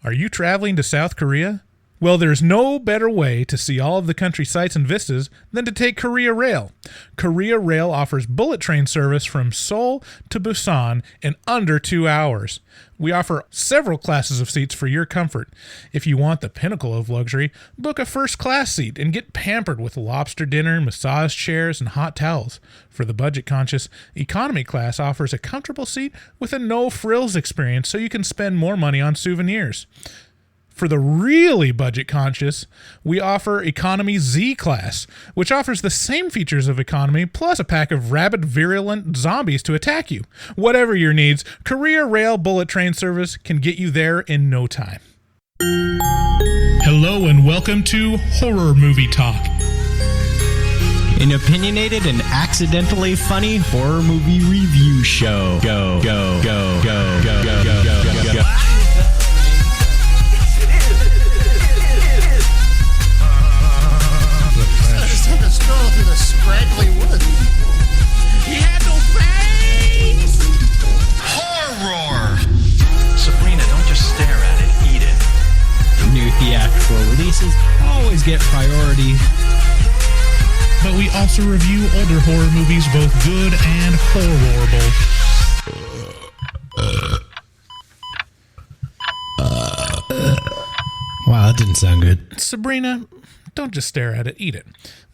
Are you traveling to South Korea? Well, there's no better way to see all of the country sights and vistas than to take Korea Rail. Korea Rail offers bullet train service from Seoul to Busan in under 2 hours. We offer several classes of seats for your comfort. If you want the pinnacle of luxury, book a first-class seat and get pampered with lobster dinner, massage chairs, and hot towels. For the budget-conscious, economy class offers a comfortable seat with a no-frills experience so you can spend more money on souvenirs. For the really budget-conscious, we offer Economy Z Class, which offers the same features of economy plus a pack of rabid, virulent zombies to attack you. Whatever your needs, Korea Rail Bullet Train Service can get you there in no time. Hello and welcome to Horror Movie Talk. An opinionated and accidentally funny horror movie review show. Go, go, go, go, go, go, go, go, go, go. Through the scraggly wood. He had no face! Horror! Sabrina, don't just stare at it, eat it. New theatrical releases always get priority. But we also review older horror movies, both good and horrible. Wow, that didn't sound good. Sabrina, don't just stare at it, eat it.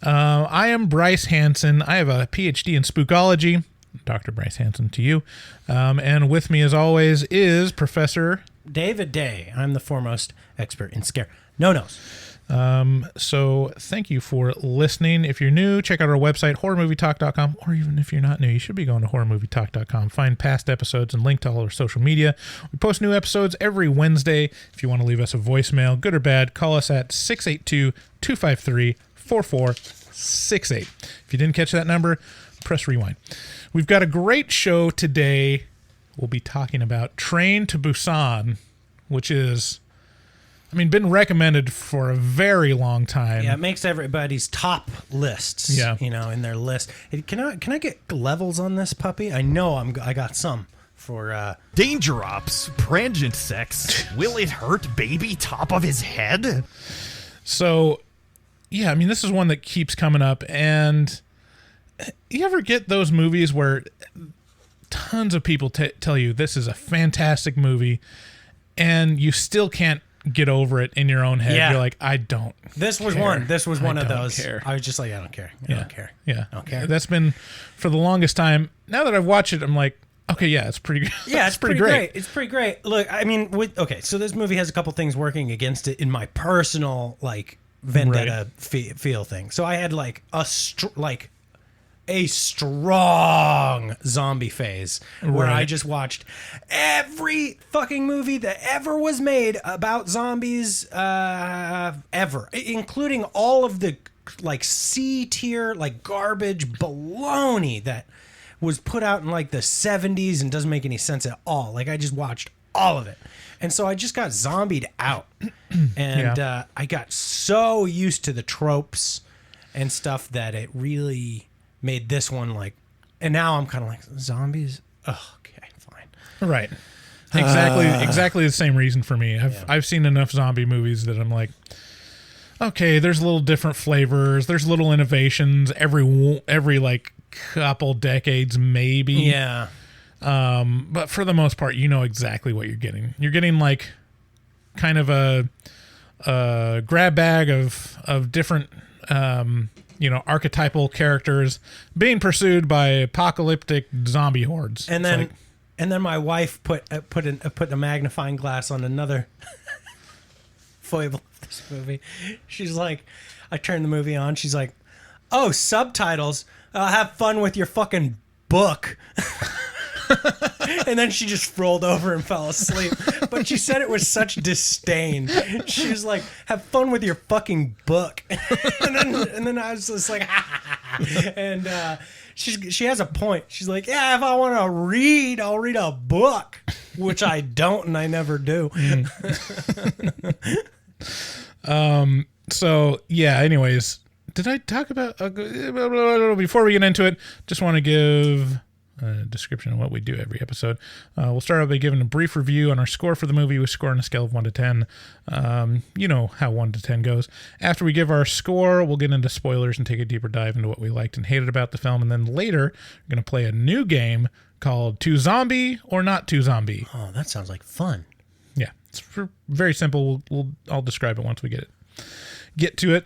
I am Bryce Hanson. I have a PhD in spookology. Dr. Bryce Hanson to you. And with me, as always, is Professor David Day. I'm the foremost expert in scare no-nos. So thank you for listening. If you're new, check out our website, horrormovietalk.com, or even if you're not new, you should be going to horrormovietalk.com. Find past episodes and link to all our social media. We post new episodes every Wednesday. If you want to leave us a voicemail, good or bad, call us at 682-253-4468. If you didn't catch that number, press rewind. We've got a great show today. We'll be talking about Train to Busan, which is, been recommended for a very long time. Yeah, it makes everybody's top lists. Yeah. In their list. Hey, can I get levels on this puppy? I know I got some for Danger Ops, Prangent Sex, Will It Hurt Baby Top of His Head? So, yeah, this is one that keeps coming up. And you ever get those movies where tons of people tell you this is a fantastic movie and you still can't get over it in your own head? Yeah. You're like, I don't This was care. one. This was one of those. Care. I was just like, I don't care. I don't care. Yeah. I don't care. That's been for the longest time. Now that I've watched it, I'm like, okay, yeah, it's pretty good. Yeah, it's pretty great. It's pretty great. Look, so this movie has a couple things working against it in my personal vendetta feel thing. So I had a strong zombie phase where I just watched every fucking movie that ever was made about zombies ever, including all of the C tier garbage baloney that was put out in the 70s and doesn't make any sense at all. I just watched all of it. And so I just got zombied out. And I got so used to the tropes and stuff that it really made this one and now I'm kind of like, zombies? Oh, okay, fine. Right. Exactly the same reason for me. I've seen enough zombie movies that I'm like, okay, there's little different flavors, there's little innovations every couple decades maybe. Yeah. But for the most part, you know exactly what you're getting. You're getting kind of a grab bag of different archetypal characters being pursued by apocalyptic zombie hordes. And then my wife put a magnifying glass on another foible of this movie. She's like, I turned the movie on. She's like, oh, subtitles. Have fun with your fucking book. And then she just rolled over and fell asleep. But she said it with such disdain. She was like, have fun with your fucking book. and then I was just like, and she has a point. She's like, yeah, if I want to read, I'll read a book, which I don't and I never do. So, yeah, anyways, did I talk about... before we get into it, just want to give description of what we do every episode. We'll start out by giving a brief review on our score for the movie. We score on a scale of 1 to 10. You know how 1 to 10 goes. After we give our score, we'll get into spoilers and take a deeper dive into what we liked and hated about the film. And then later, we're going to play a new game called Too Zombie or Not Too Zombie. Oh, that sounds like fun. Yeah, it's very simple. I'll describe it once we get to it.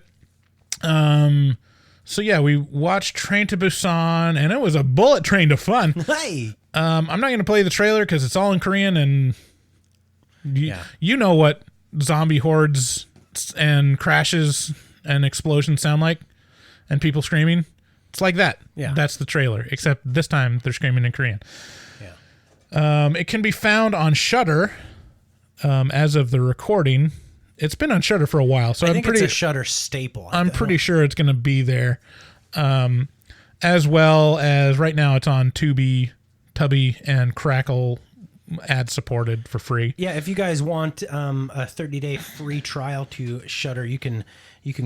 So yeah, we watched Train to Busan, and it was a bullet train to fun. Hey, I'm not going to play the trailer because it's all in Korean, and you know what zombie hordes and crashes and explosions sound like, and people screaming. It's like that. Yeah, that's the trailer. Except this time they're screaming in Korean. Yeah. It can be found on Shudder as of the recording. It's been on Shudder for a while, so I think it's a Shudder staple. I'm pretty sure it's going to be there, as well as right now it's on Tubi, and Crackle, ad supported for free. Yeah, if you guys want a 30-day free trial to Shudder, you can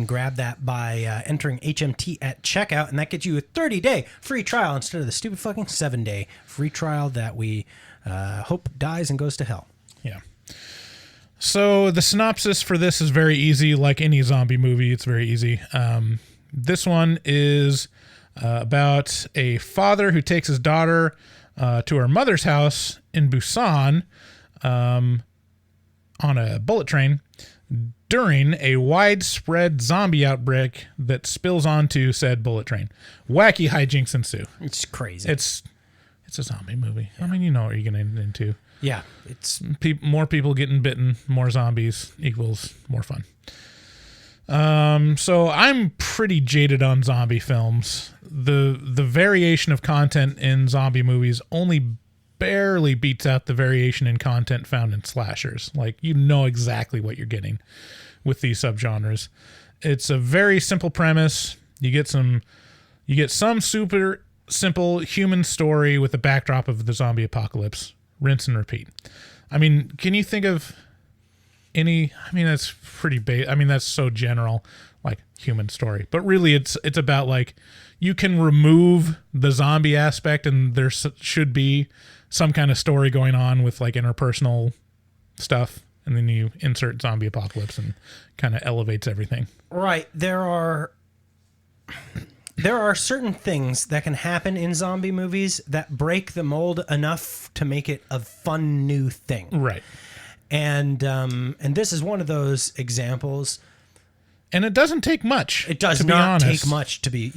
grab that by entering HMT at checkout, and that gets you a 30-day free trial instead of the stupid fucking 7-day free trial that we hope dies and goes to hell. Yeah. So the synopsis for this is very easy. Like any zombie movie, it's very easy. This one is about a father who takes his daughter to her mother's house in Busan on a bullet train during a widespread zombie outbreak that spills onto said bullet train. Wacky hijinks ensue. It's crazy. It's a zombie movie. I mean, you know what you're going to get into. Yeah, it's more people getting bitten, more zombies equals more fun. So I'm pretty jaded on zombie films. The variation of content in zombie movies only barely beats out the variation in content found in slashers. Like, you know exactly what you're getting with these subgenres. It's a very simple premise. You get some super simple human story with the backdrop of the zombie apocalypse. Rinse and repeat. I mean, can you think of any? I mean, that's pretty I mean, that's so general, like human story. But really, it's about like you can remove the zombie aspect, and there should be some kind of story going on with like interpersonal stuff, and then you insert zombie apocalypse and kind of elevates everything. Right. There are certain things that can happen in zombie movies that break the mold enough to make it a fun new thing. Right. And this is one of those examples. And it doesn't take much. It does not take much to be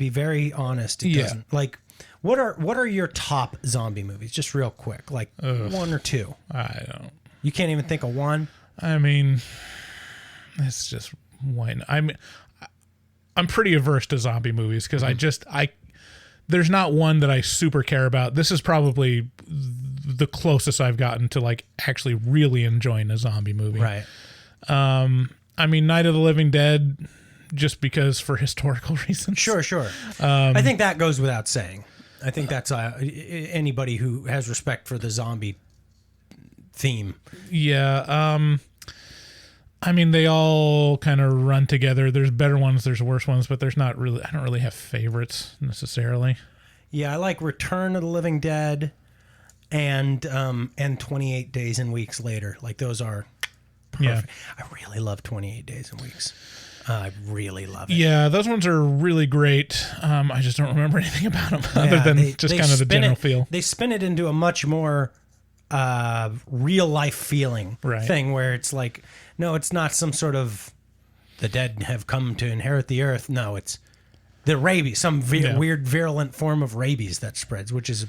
very honest. It doesn't. Like, what are your top zombie movies? Just real quick, like one or two. I don't. You can't even think of one. I mean, it's just one. I'm pretty averse to zombie movies because there's not one that I super care about. This is probably the closest I've gotten to like actually really enjoying a zombie movie. Right. I mean, Night of the Living Dead, just because for historical reasons. Sure. I think that goes without saying. I think that's anybody who has respect for the zombie theme. Yeah. I mean, they all kind of run together. There's better ones, there's worse ones, but there's not really. I don't really have favorites necessarily. Yeah, I like Return of the Living Dead, and 28 Days and Weeks Later. Like, those are perfect. Yeah. I really love 28 Days and Weeks. I really love it. Yeah, those ones are really great. I just don't remember anything about them other than just kind of the general feel. They spin it into a much more real life feeling thing where it's like, no, it's not some sort of the dead have come to inherit the earth. No, it's the rabies, some weird virulent form of rabies that spreads, which is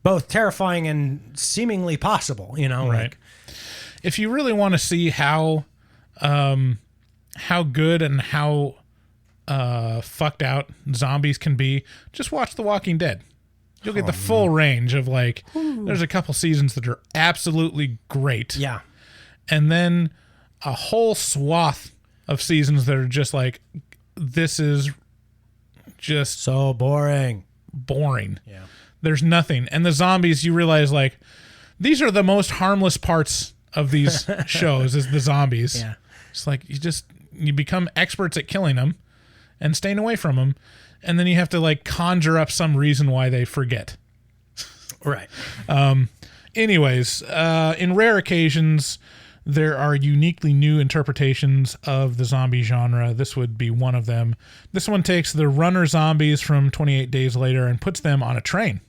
both terrifying and seemingly possible, you know? Right. Like, if you really want to see how good and how fucked out zombies can be, just watch The Walking Dead. You'll get the full range of like, there's a couple seasons that are absolutely great. Yeah. And then a whole swath of seasons that are just like, this is just so boring. Yeah. There's nothing. And the zombies, you realize like, these are the most harmless parts of these shows is the zombies. Yeah. It's like, you become experts at killing them and staying away from them. And then you have to like conjure up some reason why they forget. Right. Anyways, in rare occasions, there are uniquely new interpretations of the zombie genre. This would be one of them. This one takes the runner zombies from 28 Days Later and puts them on a train.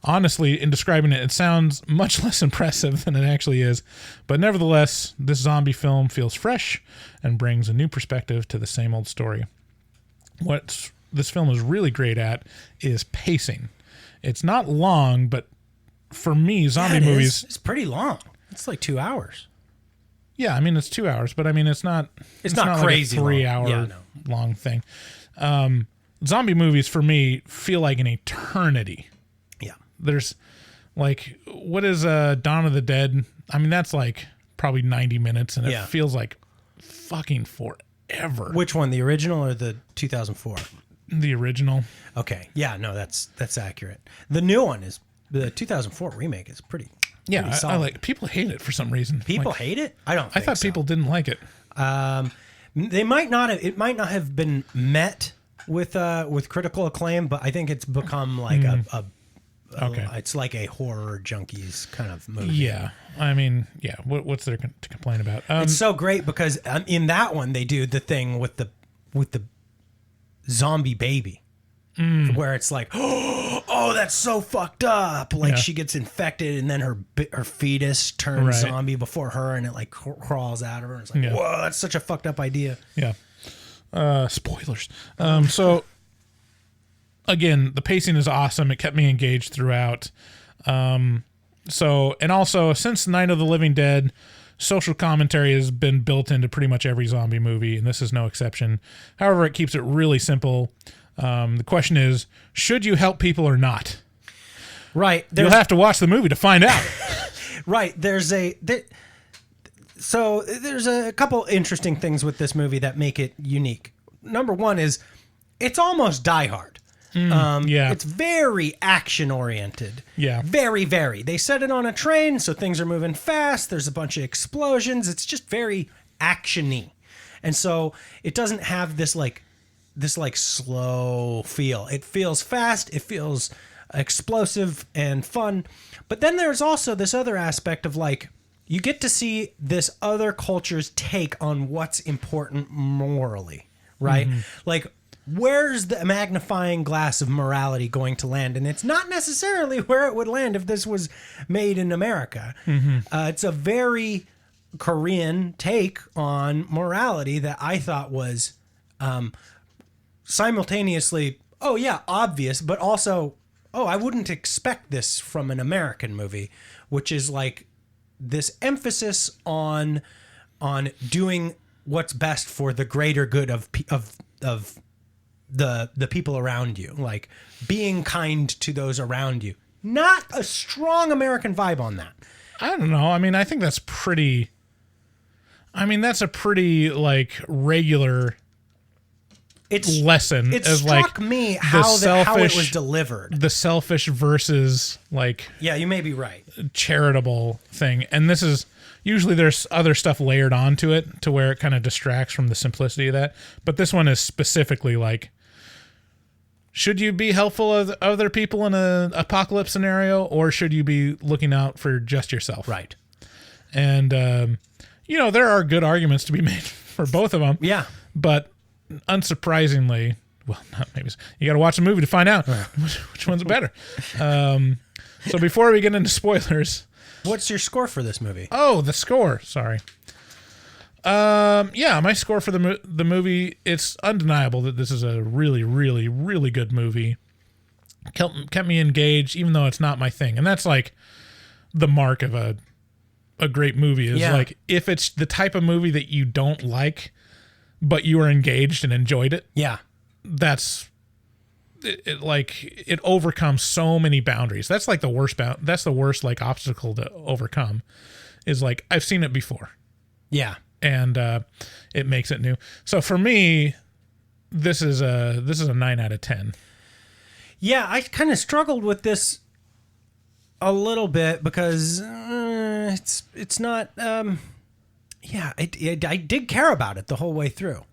Honestly, in describing it, it sounds much less impressive than it actually is. But nevertheless, this zombie film feels fresh and brings a new perspective to the same old story. What this film is really great at is pacing. It's not long, but for me, zombie movies... It's pretty long. It's like 2 hours. Yeah, I mean, it's 2 hours, but I mean, it's not not crazy like a 3 long. hour Yeah, no. long thing. Zombie movies, for me, feel like an eternity. Yeah. There's like, what is Dawn of the Dead? I mean, that's like probably 90 minutes, and it Yeah. feels like fucking forever. Which one, the original or the 2004? The original. Okay. Yeah, no, that's accurate. The new one is the 2004 remake is pretty Yeah, I solid. like. People hate it for some reason. People Like, hate it? I don't I think thought so. people didn't like it. They might not have. It might not have been met with critical acclaim, but I think it's become like Okay. it's like a horror junkies kind of movie. Yeah, I mean, yeah. What's there to complain about? It's so great because in that one they do the thing with the zombie baby, where it's like, oh, that's so fucked up. Like Yeah. she gets infected and then her fetus turns Right. zombie before her, and it like crawls out of her. And it's like, Yeah. whoa, that's such a fucked up idea. Yeah. Spoilers. So again, the pacing is awesome. It kept me engaged throughout. And also since Night of the Living Dead, social commentary has been built into pretty much every zombie movie, and this is no exception. However, it keeps it really simple. The question is, should you help people or not? Right. You'll have to watch the movie to find out. Right. There's a couple interesting things with this movie that make it unique. Number one is it's almost Die Hard. Yeah. It's very action oriented. Yeah. Very, very. They set it on a train, so things are moving fast. There's a bunch of explosions. It's just very action-y. And so it doesn't have this slow feel. It feels fast. It feels explosive and fun. But then there's also this other aspect of like, you get to see this other culture's take on what's important morally, right? Like, where's the magnifying glass of morality going to land? And it's not necessarily where it would land if this was made in America. It's a very Korean take on morality that I thought was simultaneously, oh yeah, obvious, but also, oh, I wouldn't expect this from an American movie, which is like this emphasis on doing what's best for the greater good of the people around you, like being kind to those around you. Not a strong American vibe on that. I don't know. I mean, I think that's pretty... I mean, that's a pretty, like, regular lesson. It as, struck like, me how it was selfish- delivered. The selfish versus, like, Yeah, you may be right. charitable thing. And this is... Usually there's other stuff layered onto it to where it kind of distracts from the simplicity of that. But this one is specifically, like... Should you be helpful of other people in an apocalypse scenario, or should you be looking out for just yourself? Right. And, there are good arguments to be made for both of them. Yeah. But unsurprisingly, well, not maybe. You got to watch the movie to find out which one's better. So before we get into spoilers. What's your score for this movie? Oh, the score. Sorry. Yeah, my score for the movie, it's undeniable that this is a really, really, really good movie. Kept me engaged, even though it's not my thing. And that's like the mark of a great movie is like if it's the type of movie that you don't like, but you were engaged and enjoyed it. Yeah. That's it overcomes so many boundaries. That's like the worst that's the worst like obstacle to overcome is like I've seen it before. Yeah. And it makes it new. So for me, this is a 9 out of 10. Yeah, I kind of struggled with this a little bit because it's not. I did care about it the whole way through.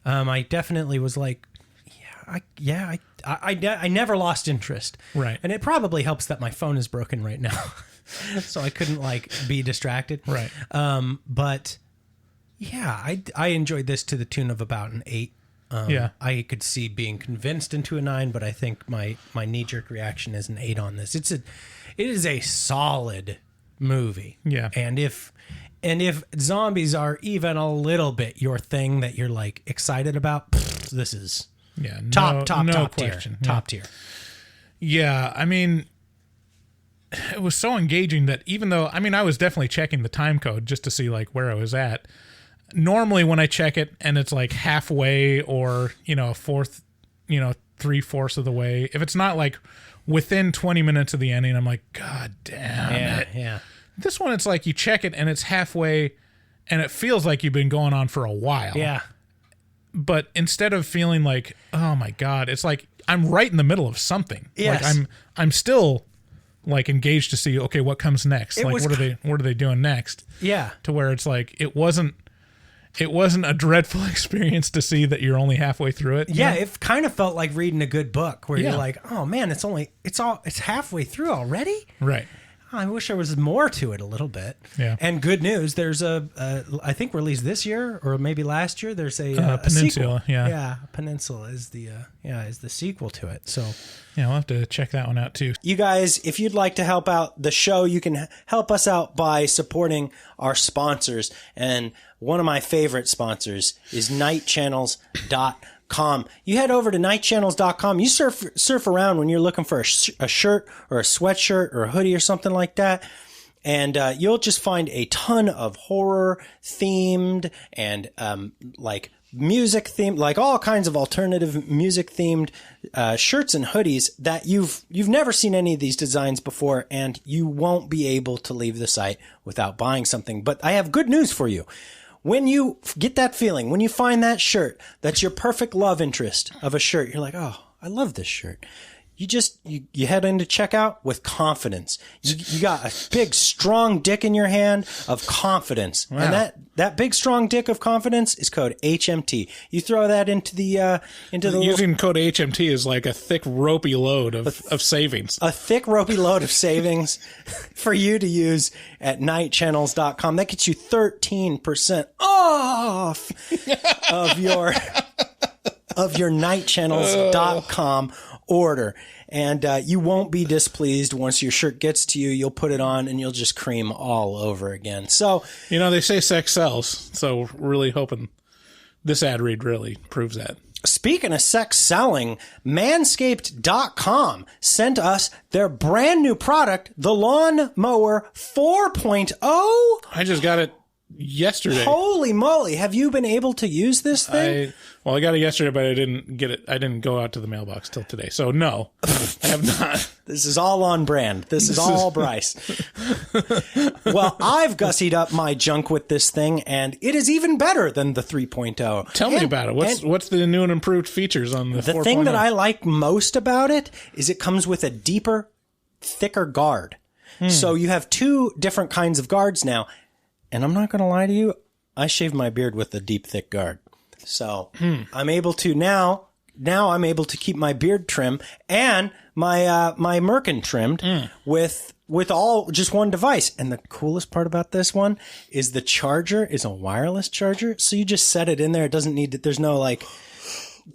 I definitely was like, yeah, I never lost interest. Right. And it probably helps that my phone is broken right now. So I couldn't be distracted. Right. But yeah, I enjoyed this to the tune of about an 8. I could see being convinced into a 9, but I think my knee-jerk reaction is an 8 on this. It is a solid movie. Yeah. And if zombies are even a little bit your thing that you're excited about, this is top question. tier. Top tier. Yeah, I mean, it was so engaging that even though, I was definitely checking the time code just to see where I was at. Normally when I check it and it's halfway or, a fourth, 3/4 of the way, if it's not within 20 minutes of the ending, I'm like, God damn it. Yeah. This one, it's you check it and it's halfway and it feels like you've been going on for a while. Yeah. But instead of feeling oh my God, it's I'm right in the middle of something. Yes. I'm still engaged to see, okay, what comes next? What are they doing next? Yeah. To where it's it wasn't a dreadful experience to see that you're only halfway through it. Yeah, it kind of felt like reading a good book where Yeah. you're oh man, it's halfway through already. Right. I wish there was more to it a little bit. Yeah. And good news, there's I think released this year or maybe last year. There's a Peninsula. sequel. Yeah. Peninsula is the sequel to it. So Yeah, we'll have to check that one out too. you guys, if you'd like to help out the show, you can help us out by supporting our sponsors. And one of my favorite sponsors is nightchannels.com. You head over to nightchannels.com. You surf around when you're looking for a shirt or a sweatshirt or a hoodie or something like that. And you'll just find a ton of horror themed and music themed, all kinds of alternative music themed shirts and hoodies that you've never seen any of these designs before, and you won't be able to leave the site without buying something. But I have good news for you. When you get that feeling, when you find that shirt, that's your perfect love interest of a shirt, you're like, oh, I love this shirt. You head into checkout with confidence. You got a big, strong dick in your hand of confidence. Wow. And that big, strong dick of confidence is code HMT. You throw that into the Using code HMT is like a thick, ropey load of savings. a thick, ropey load of savings for you to use at nightchannels.com. That gets you 13% off of your nightchannels.com order. And you won't be displeased once your shirt gets to you. You'll put it on and you'll just cream all over again. So, They say sex sells. So we're really hoping this ad read really proves that. speaking of sex selling, manscaped.com sent us their brand new product, the Lawnmower 4.0. I just got it yesterday. Holy moly. Have you been able to use this thing? I got it yesterday, but I didn't get it. I didn't go out to the mailbox till today. So no, I have not. This is all on brand. This is all Bryce. Well, I've gussied up my junk with this thing, and it is even better than the 3.0. Tell me about it. What's the new and improved features on the 4.0? The thing that I like most about it is it comes with a deeper, thicker guard. So you have 2 different kinds of guards now. And I'm not going to lie to you, I shaved my beard with a deep, thick guard. So I'm able to now I'm able to keep my beard trim and my merkin trimmed with all just one device. And the coolest part about this one is the charger is a wireless charger. So you just set it in there. It doesn't need there's no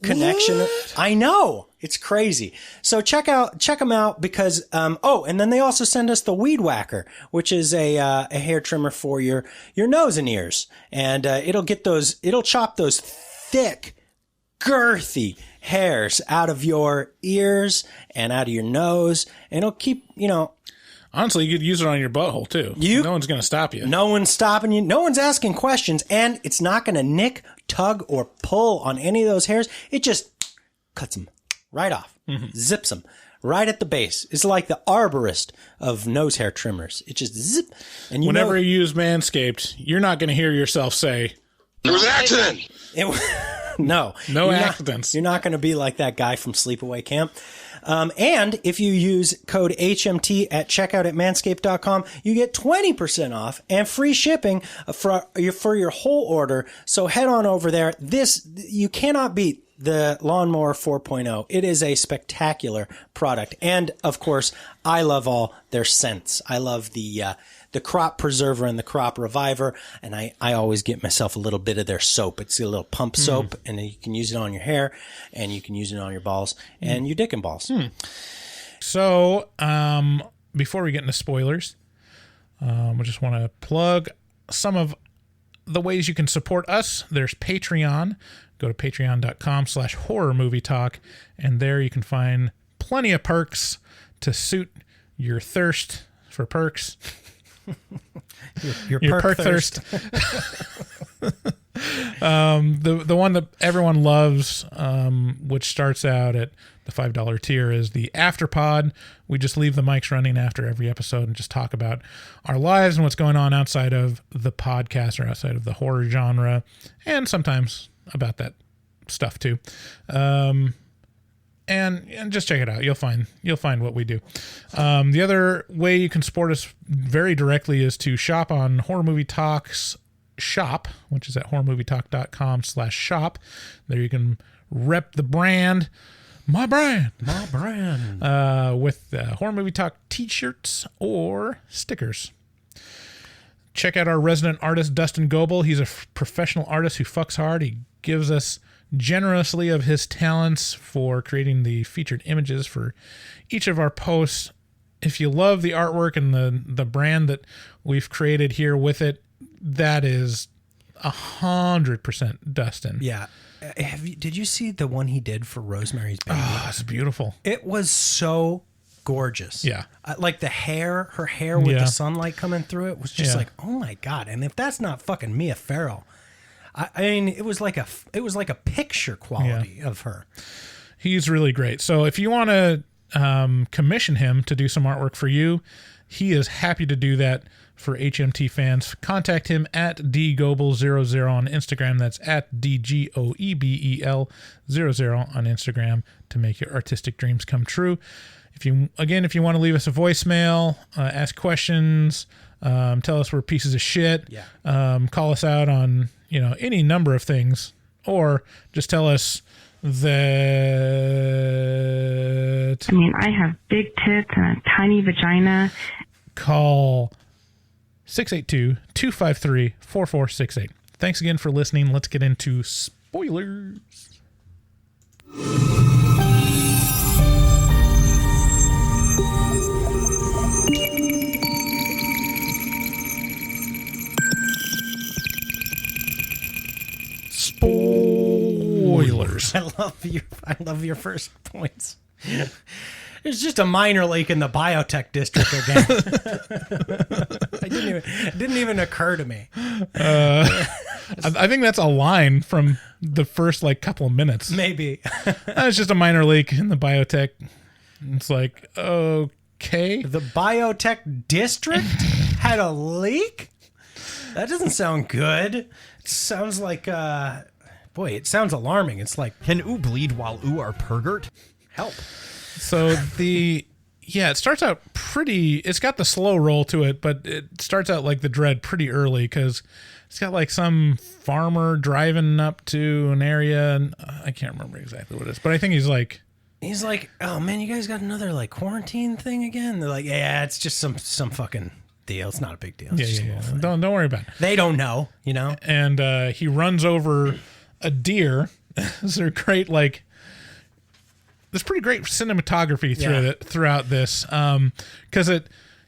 connection. What? I know. It's crazy. So check them out because, and then they also send us the Weed Whacker, which is a hair trimmer for your nose and ears. And, it'll chop those thick, girthy hairs out of your ears and out of your nose. And it'll keep, Honestly, you could use it on your butthole too. No one's going to stop you. No one's stopping you. No one's asking questions, and it's not going to nick, tug, or pull on any of those hairs. It just cuts them right off, zips them right at the base. It's like the arborist of nose hair trimmers. It just zip. And whenever you use Manscaped, you're not going to hear yourself say, It was an accident. No No you're accidents. You're not going to be like that guy from Sleepaway Camp. And if you use code HMT at checkout at manscaped.com, you get 20% off and free shipping for your whole order. So head on over there. You cannot beat the Lawnmower 4.0. It is a spectacular product. And of course, I love all their scents. I love the crop preserver and the crop reviver. And I always get myself a little bit of their soap. It's a little pump soap, and you can use it on your hair, and you can use it on your balls and your dick and balls. So, before we get into spoilers, we just want to plug some of the ways you can support us. There's Patreon. Go to patreon.com/horrormovietalk, and there you can find plenty of perks to suit your thirst for perks. Your perk thirst. The one that everyone loves, which starts out at the $5 tier, is the Afterpod. We just leave the mics running after every episode and just talk about our lives and what's going on outside of the podcast or outside of the horror genre, and sometimes about that stuff too. And just check it out. You'll find what we do. The other way you can support us very directly is to shop on Horror Movie Talk's shop, which is at horrormovietalk.com/shop. There you can rep the brand, my brand, with Horror Movie Talk t-shirts or stickers. Check out our resident artist, Dustin Goebel. He's a professional artist who fucks hard. He gives us generously of his talents for creating the featured images for each of our posts. If you love the artwork and the brand that we've created here with it, that is 100% Dustin. Yeah. Did you see the one he did for Rosemary's Baby? Oh, it's beautiful. It was so gorgeous. Yeah. Like her hair with the sunlight coming through it was just like, oh my God. And if that's not fucking Mia Farrow, I mean, it was like a picture quality of her. He's really great. So if you want to commission him to do some artwork for you, he is happy to do that for HMT fans. Contact him at dgoebel00 on Instagram. That's at DGOEBEL00 on Instagram to make your artistic dreams come true. If you want to leave us a voicemail, ask questions, tell us we're pieces of shit, call us out on any number of things, or just tell us that I have big tits and a tiny vagina. Call 682-253-4468. Thanks again for listening. Let's get into spoilers. Spoilers. I love your first points. There's just a minor leak in the biotech district again. It didn't even occur to me. I think that's a line from the first couple of minutes. Maybe. It's just a minor leak in the biotech. It's like, okay. The biotech district had a leak? That doesn't sound good. It sounds like, it sounds alarming. It's like, Can oo bleed while oo are pergert? help. So it starts out it's got the slow roll to it, but it starts out like the dread pretty early because it's got some farmer driving up to an area, and I can't remember exactly what it is, but I think he's like, oh man, you guys got another quarantine thing again? They're like, yeah, it's just some fucking deal. It's not a big deal. It's just a little thing. Don't worry about it. They don't know, And he runs over a deer. They're great, there's pretty great cinematography throughout this, because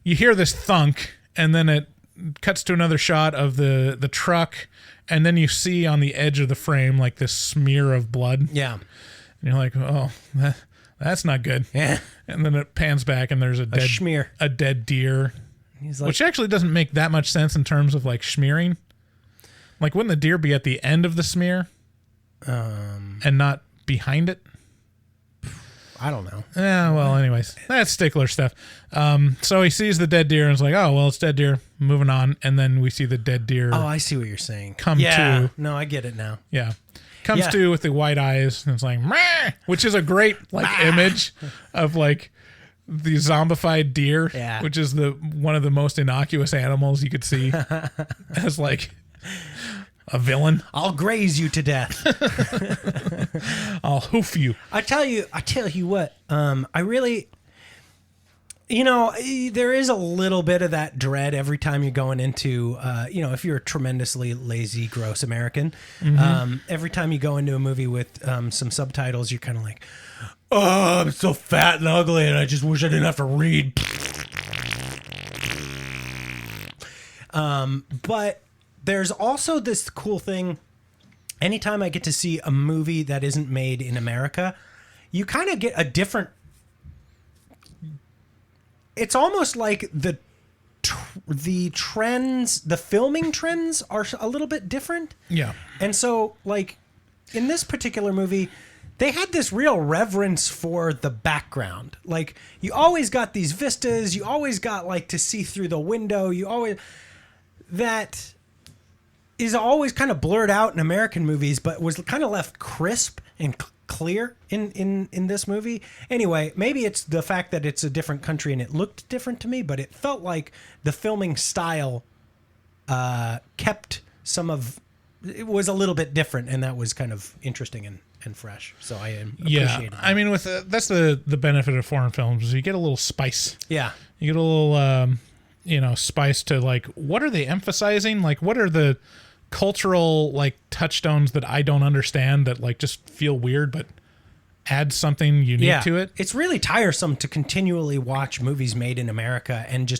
you hear this thunk, and then it cuts to another shot of the truck, and then you see on the edge of the frame this smear of blood. Yeah. And you're like, oh, that's not good. Yeah. And then it pans back, and there's a dead deer, which actually doesn't make that much sense in terms of smearing. Wouldn't the deer be at the end of the smear, and not behind it? I don't know. Yeah, well, anyways, that's stickler stuff. So he sees the dead deer and is like, oh, well, it's dead deer. Moving on. And then we see the dead deer. Oh, I see what you're saying. Come to. No, I get it now. Yeah. Comes to with the white eyes and it's like, meh, which is a great image of like the zombified deer, which is one of the most innocuous animals you could see as like a villain. I'll graze you to death. I'll hoof you. I tell you what, I really, there is a little bit of that dread every time you're going into, if you're a tremendously lazy, gross American, every time you go into a movie with some subtitles, you're kind of like, oh, I'm so fat and ugly and I just wish I didn't have to read. But there's also this cool thing. Anytime I get to see a movie that isn't made in America, you kind of get a different. It's almost like the trends, the filming trends are a little bit different. Yeah. And so, like, in this particular movie, they had this real reverence for the background. Like, you always got these vistas. You always got, like, to see through the window. That is always kind of blurred out in American movies, but was kind of left crisp and clear in this movie. Anyway, maybe it's the fact that it's a different country and it looked different to me, but it felt like the filming style kept it was a little bit different, and that was kind of interesting and fresh. So I appreciated that. I mean, that's the benefit of foreign films is you get a little spice. Yeah. You get a little spice to like, what are they emphasizing? Like, what are the cultural like touchstones that I don't understand that like just feel weird but add something unique to it? It's really tiresome to continually watch movies made in America and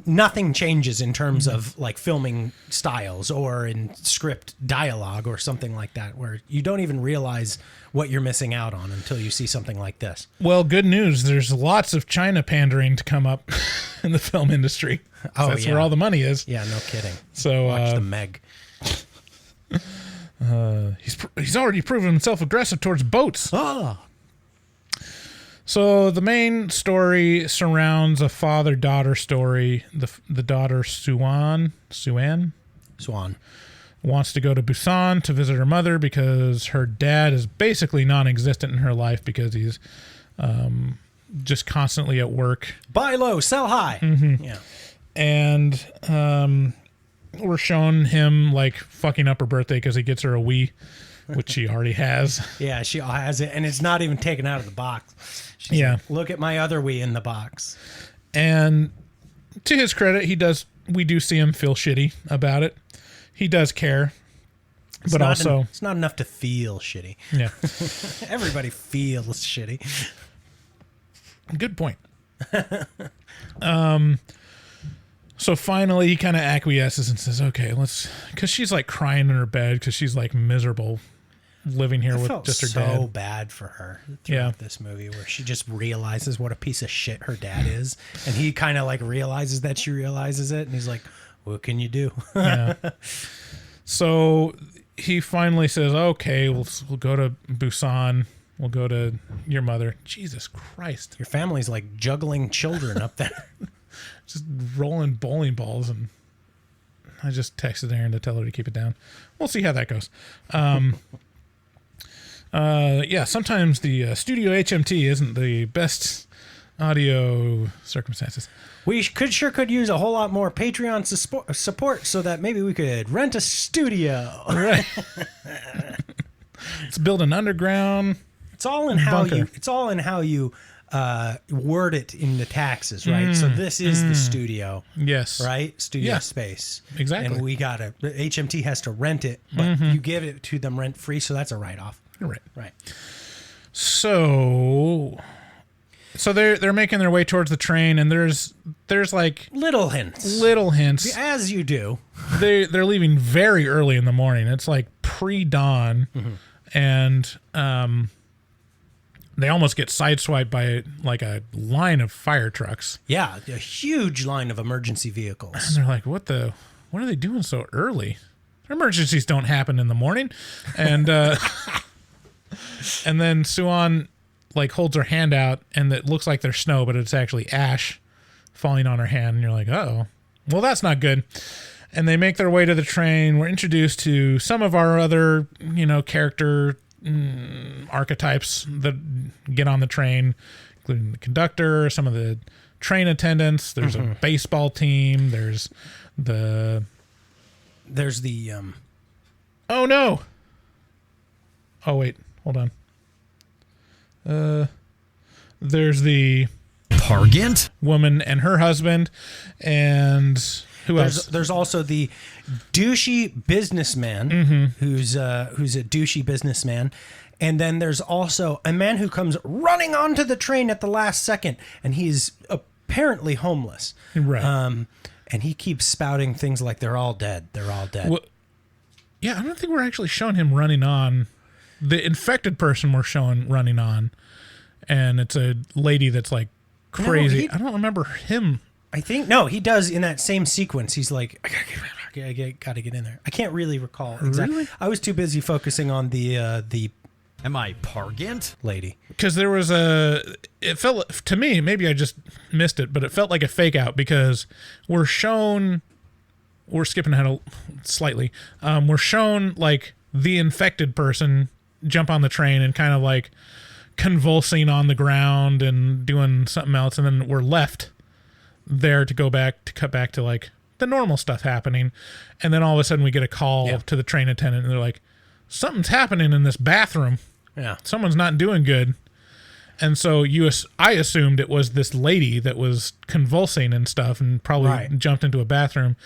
nothing changes in terms of like filming styles or in script dialogue or something like that, where you don't even realize what you're missing out on until you see something like this. Well, good news. There's lots of China pandering to come up in the film industry. That's where all the money is. Yeah, no kidding. So watch the Meg. He's already proven himself aggressive towards boats. Oh. So the main story surrounds a father-daughter story. The daughter Swan wants to go to Busan to visit her mother because her dad is basically non-existent in her life because he's just constantly at work. Buy low, sell high. Mm-hmm. Yeah. And we're showing him like fucking up her birthday because he gets her a Wii, which she already has. Yeah, she has it, and it's not even taken out of the box. She's like, look at my other Wii in the box. And to his credit, we do see him feel shitty about it. He does care, but also it's not enough to feel shitty. Yeah. Everybody feels shitty. Good point. So finally he kind of acquiesces and says, okay, because she's like crying in her bed because she's like miserable living here with just her dad. So bad for her throughout this movie, where she just realizes what a piece of shit her dad is, and he kind of like realizes that she realizes it, and he's like, what can you do? Yeah. So he finally says, okay, we'll go to Busan. We'll go to your mother. Jesus Christ. Your family's like juggling children up there. Just rolling bowling balls, and I just texted Aaron to tell her to keep it down. We'll see how that goes. Sometimes the studio HMT isn't the best audio circumstances. We could use a whole lot more Patreon support so that maybe we could rent a studio. Right. Let's build an underground. It's all in how you word it in the taxes, right? So this is the studio. Yes. Right? Studio space. Exactly. And HMT has to rent it, but you give it to them rent free, so that's a write-off. Right. Right. So they're making their way towards the train, and there's like little hints. As you do. They're leaving very early in the morning. It's like pre-dawn, and they almost get sideswiped by like a line of fire trucks. Yeah, a huge line of emergency vehicles. And they're like, what are they doing so early? Emergencies don't happen in the morning. And and then Suan like holds her hand out, and it looks like there's snow, but it's actually ash falling on her hand, and you're like, oh, well, that's not good. And they make their way to the train. We're introduced to some of our other, character archetypes that get on the train, including the conductor, some of the train attendants. There's a baseball team. There's the oh no. Oh wait, hold on. There's the Pargant woman and her husband, and who else? There's also the douchey businessman who's a douchey businessman, and then there's also a man who comes running onto the train at the last second, and he's apparently homeless. Right. And he keeps spouting things like they're all dead. They're all dead. Well, yeah, I don't think we're actually showing him running on. The infected person we're showing running on, and it's a lady that's like crazy. I don't remember him. I think no, he does in that same sequence. He's like, I gotta get in there. I can't really recall exactly. Really? I was too busy focusing on the Am I Pargant? lady. Because there was it felt to me, maybe I just missed it, but it felt like a fake out because we're skipping ahead slightly. We're shown like the infected person jump on the train and kind of like convulsing on the ground and doing something else, and then we're left there to cut back to like the normal stuff happening, and then all of a sudden we get a call to the train attendant, and they're like, something's happening in this bathroom. Yeah, someone's not doing good. And so I assumed it was this lady that was convulsing and stuff, and probably jumped into a bathroom.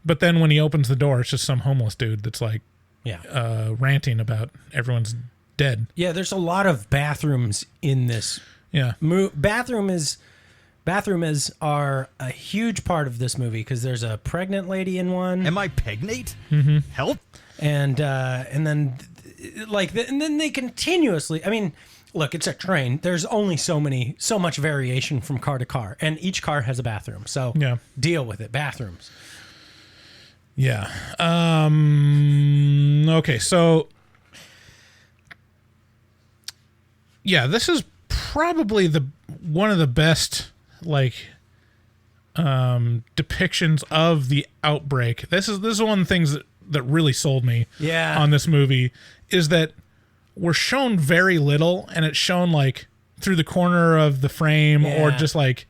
But then when he opens the door, it's just some homeless dude that's like ranting about everyone's dead. Yeah, there's a lot of bathrooms in this. Yeah, bathrooms are a huge part of this movie because there's a pregnant lady in one. Am I Pegnate? Mm-hmm. Help! And then they continuously. I mean, look, it's a train. There's only so much variation from car to car, and each car has a bathroom. So deal with it. Bathrooms. Yeah. Okay. So. Yeah, this is probably one of the best depictions of the outbreak. This is one of the things that really sold me on this movie is that we're shown very little, and it's shown like through the corner of the frame or just like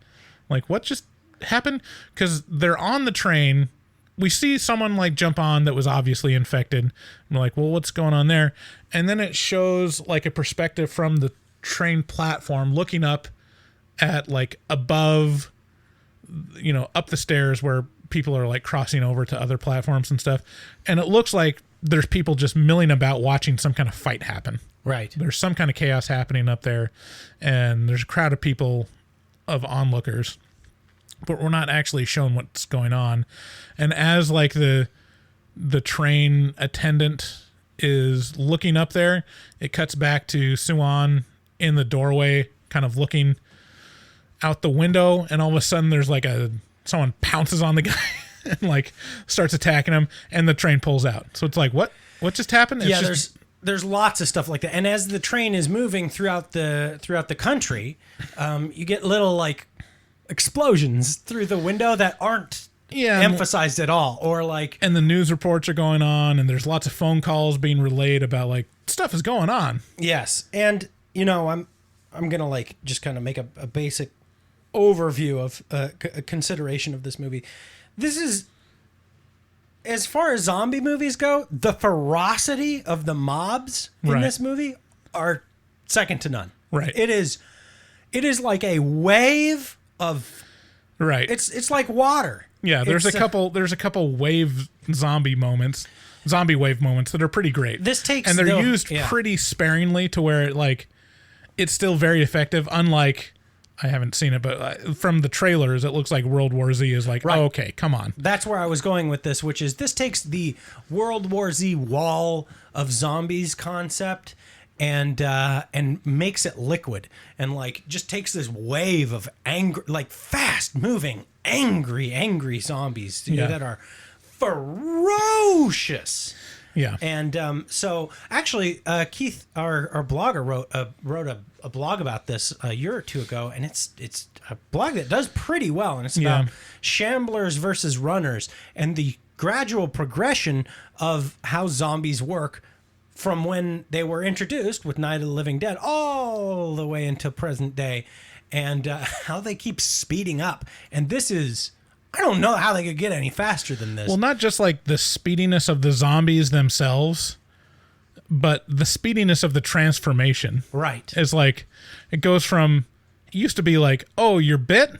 what just happened, because they're on the train. We see someone like jump on that was obviously infected. And we're like, well, what's going on there? And then it shows like a perspective from the train platform looking up at like above, up the stairs where people are like crossing over to other platforms and stuff. And it looks like there's people just milling about watching some kind of fight happen. Right. There's some kind of chaos happening up there, and there's a crowd of people, of onlookers, but we're not actually shown what's going on. And as like the train attendant is looking up there, it cuts back to Suan in the doorway, kind of looking out the window, and all of a sudden there's like someone pounces on the guy and like starts attacking him, and the train pulls out. So it's like, what just happened? It's there's lots of stuff like that. And as the train is moving throughout the country, you get little like explosions through the window that aren't emphasized at all, or like, and the news reports are going on, and there's lots of phone calls being relayed about like stuff is going on. Yes. And I'm gonna like just kind of make a basic overview of a consideration of this movie. This is, as far as zombie movies go, the ferocity of the mobs in this movie are second to none. Right. It is like a wave of. Right. It's like water. Yeah. There's a couple wave zombie moments that are pretty great. This takes, and they're used pretty sparingly to where it's still very effective. Unlike, I haven't seen it, but from the trailers, it looks like World War Z is like, oh, okay, come on. That's where I was going with this, which is this takes the World War Z wall of zombies concept and makes it liquid, and like just takes this wave of angry, like fast moving, angry zombies that are ferocious. Yeah. And so actually, Keith, our blogger, wrote a blog about this a year or two ago, and it's a blog that does pretty well, and it's about shamblers versus runners and the gradual progression of how zombies work from when they were introduced with Night of the Living Dead all the way into present day, and how they keep speeding up. And this is, I don't know how they could get any faster than this. Well, not just like the speediness of the zombies themselves, but the speediness of the transformation. Right. It's like, it goes from, it used to be like, oh, you're bit?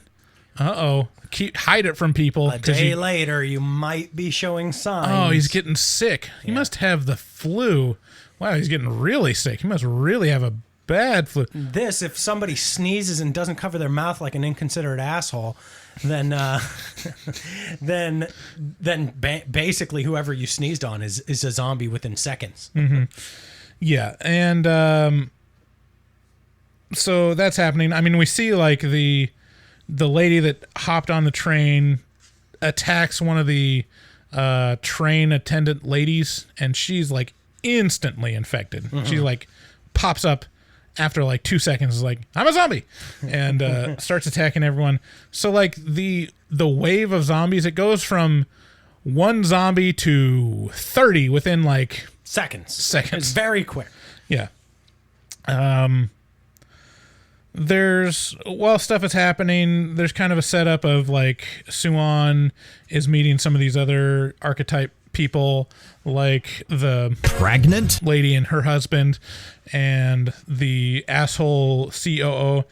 Uh-oh. Hide it from people. A day later, you might be showing signs. Oh, he's getting sick. He must have the flu. Wow, he's getting really sick. He must really have a bad flu. This, if somebody sneezes and doesn't cover their mouth like an inconsiderate asshole, then basically whoever you sneezed on is a zombie within seconds. Mm-hmm. Yeah, and so that's happening. I mean, we see like the lady that hopped on the train attacks one of the train attendant ladies, and she's like instantly infected. Mm-hmm. She like pops up after like 2 seconds, is like, I'm a zombie, and starts attacking everyone. So like the wave of zombies, it goes from one zombie to 30 within like seconds. It's very quick. Yeah. While stuff is happening, there's kind of a setup of like Suwon is meeting some of these other archetype people, like the Pregnant lady and her husband and the asshole COO.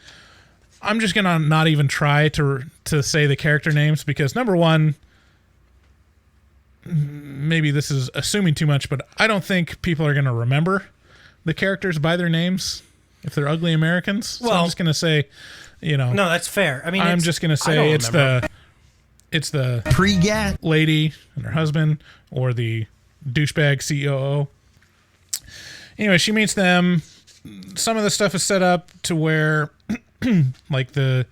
I'm just gonna not even try to say the character names, because number one, maybe this is assuming too much, but I don't think people are gonna remember the characters by their names if they're ugly Americans. So I'm just gonna say, no, that's fair. I mean, I'm just gonna say it's the pre-gat lady and her husband, or the douchebag COO. Anyway, she meets them. Some of the stuff is set up to where like the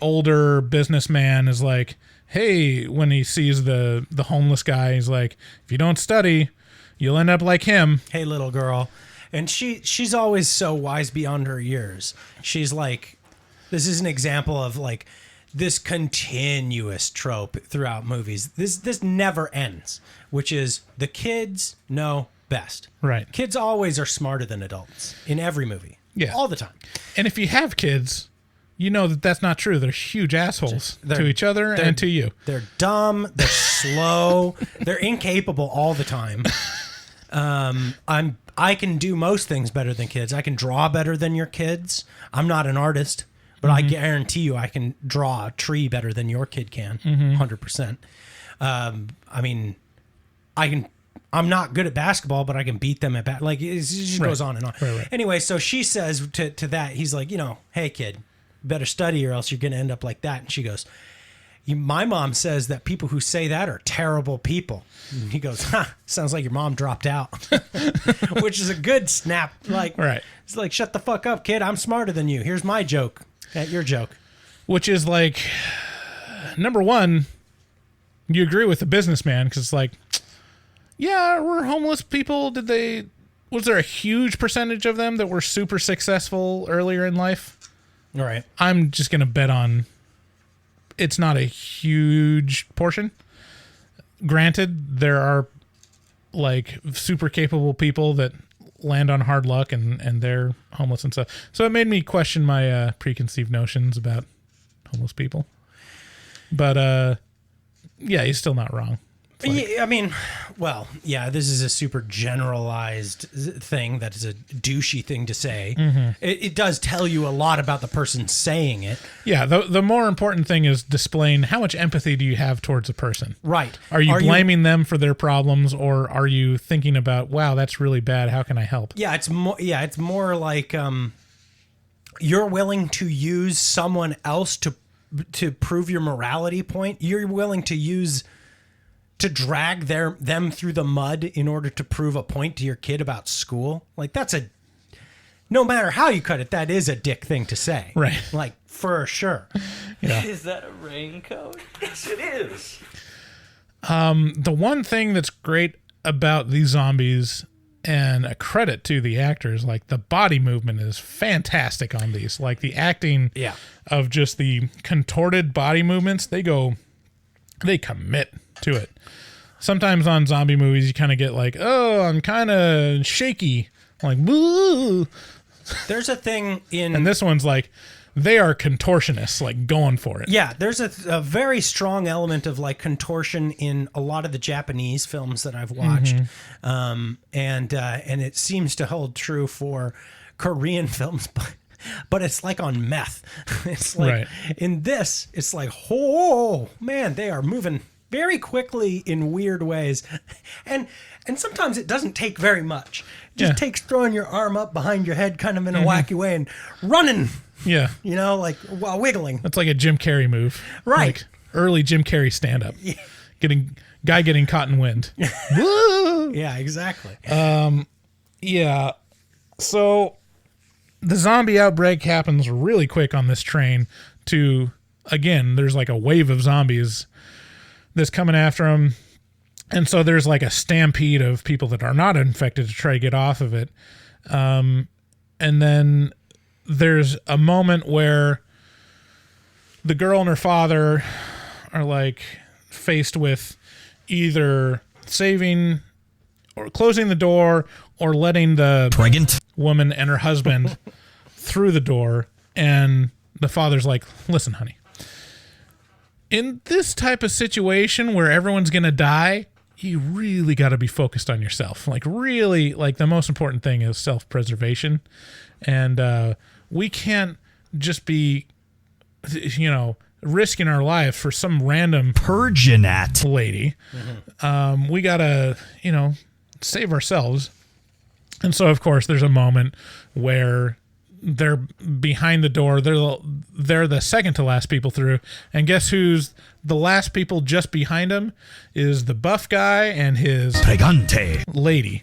older businessman is like, hey, when he sees the homeless guy, he's like, if you don't study, you'll end up like him. Hey, little girl. And she's always so wise beyond her years. She's like, this is an example of like this continuous trope throughout movies. This never ends, which is the kids know best. Right. Kids always are smarter than adults in every movie. Yeah. All the time. And if you have kids, you know that that's not true. They're huge assholes to each other and to you. They're dumb. They're slow. They're incapable all the time. I can do most things better than kids. I can draw better than your kids. I'm not an artist, but I guarantee you I can draw a tree better than your kid can. 100%. I mean, I'm not good at basketball, but I can beat them at like it just goes on and on. Right. Anyway, so she says to that, he's like, hey kid, better study or else you're going to end up like that. And she goes, my mom says that people who say that are terrible people. And he goes, sounds like your mom dropped out, which is a good snap. Like, right. It's like, shut the fuck up, kid. I'm smarter than you. Here's my joke at your joke. Which is like, number one, you agree with the businessman, because it's like, yeah, we're homeless people. Was there a huge percentage of them that were super successful earlier in life? All right. I'm just going to bet on it's not a huge portion. Granted, there are like super capable people that land on hard luck and they're homeless and stuff. So it made me question my preconceived notions about homeless people. But yeah, he's still not wrong. I mean, well, yeah, this is a super generalized thing that is a douchey thing to say. It does tell you a lot about the person saying it. Yeah, the more important thing is displaying how much empathy do you have towards a person. Right. Are you blaming them for their problems, or are you thinking about, wow, that's really bad, how can I help? Yeah, it's more like you're willing to use someone else to prove your morality point. You're willing to drag them through the mud in order to prove a point to your kid about school. Like, that's no matter how you cut it, that is a dick thing to say. Right. Like, for sure. Yeah. Is that a raincoat? Yes, it is. The one thing that's great about these zombies, and a credit to the actors, like the body movement is fantastic on these. Like the acting of just the contorted body movements, they commit to it. Sometimes on zombie movies, you kind of get like, oh, I'm kind of shaky. Like, boo. There's a thing in... And this one's like, they are contortionists, like going for it. Yeah, there's a very strong element of like contortion in a lot of the Japanese films that I've watched. And it seems to hold true for Korean films, but it's like on meth. It's like, in this, it's like, oh, man, they are moving very quickly in weird ways. And sometimes it doesn't take very much. It just takes throwing your arm up behind your head kind of in a wacky way and running. Yeah. You know, like while wiggling. That's like a Jim Carrey move. Right. Like early Jim Carrey stand-up. Yeah. Getting caught in wind. Woo! Yeah, exactly. Yeah. So the zombie outbreak happens really quick on this train again, there's like a wave of zombies that's coming after them. And so there's like a stampede of people that are not infected to try to get off of it. And then there's a moment where the girl and her father are like faced with either saving or closing the door or letting the Pregnant woman and her husband through the door. And the father's like, listen, honey, in this type of situation where everyone's going to die, you really got to be focused on yourself. Like really, like the most important thing is self-preservation. And we can't just be, risking our life for some random Perginat lady. We got to, save ourselves. And so, of course, there's a moment where they're behind the door. They're the second to last people through. And guess who's the last people just behind him? Is the buff guy and his Pregante lady.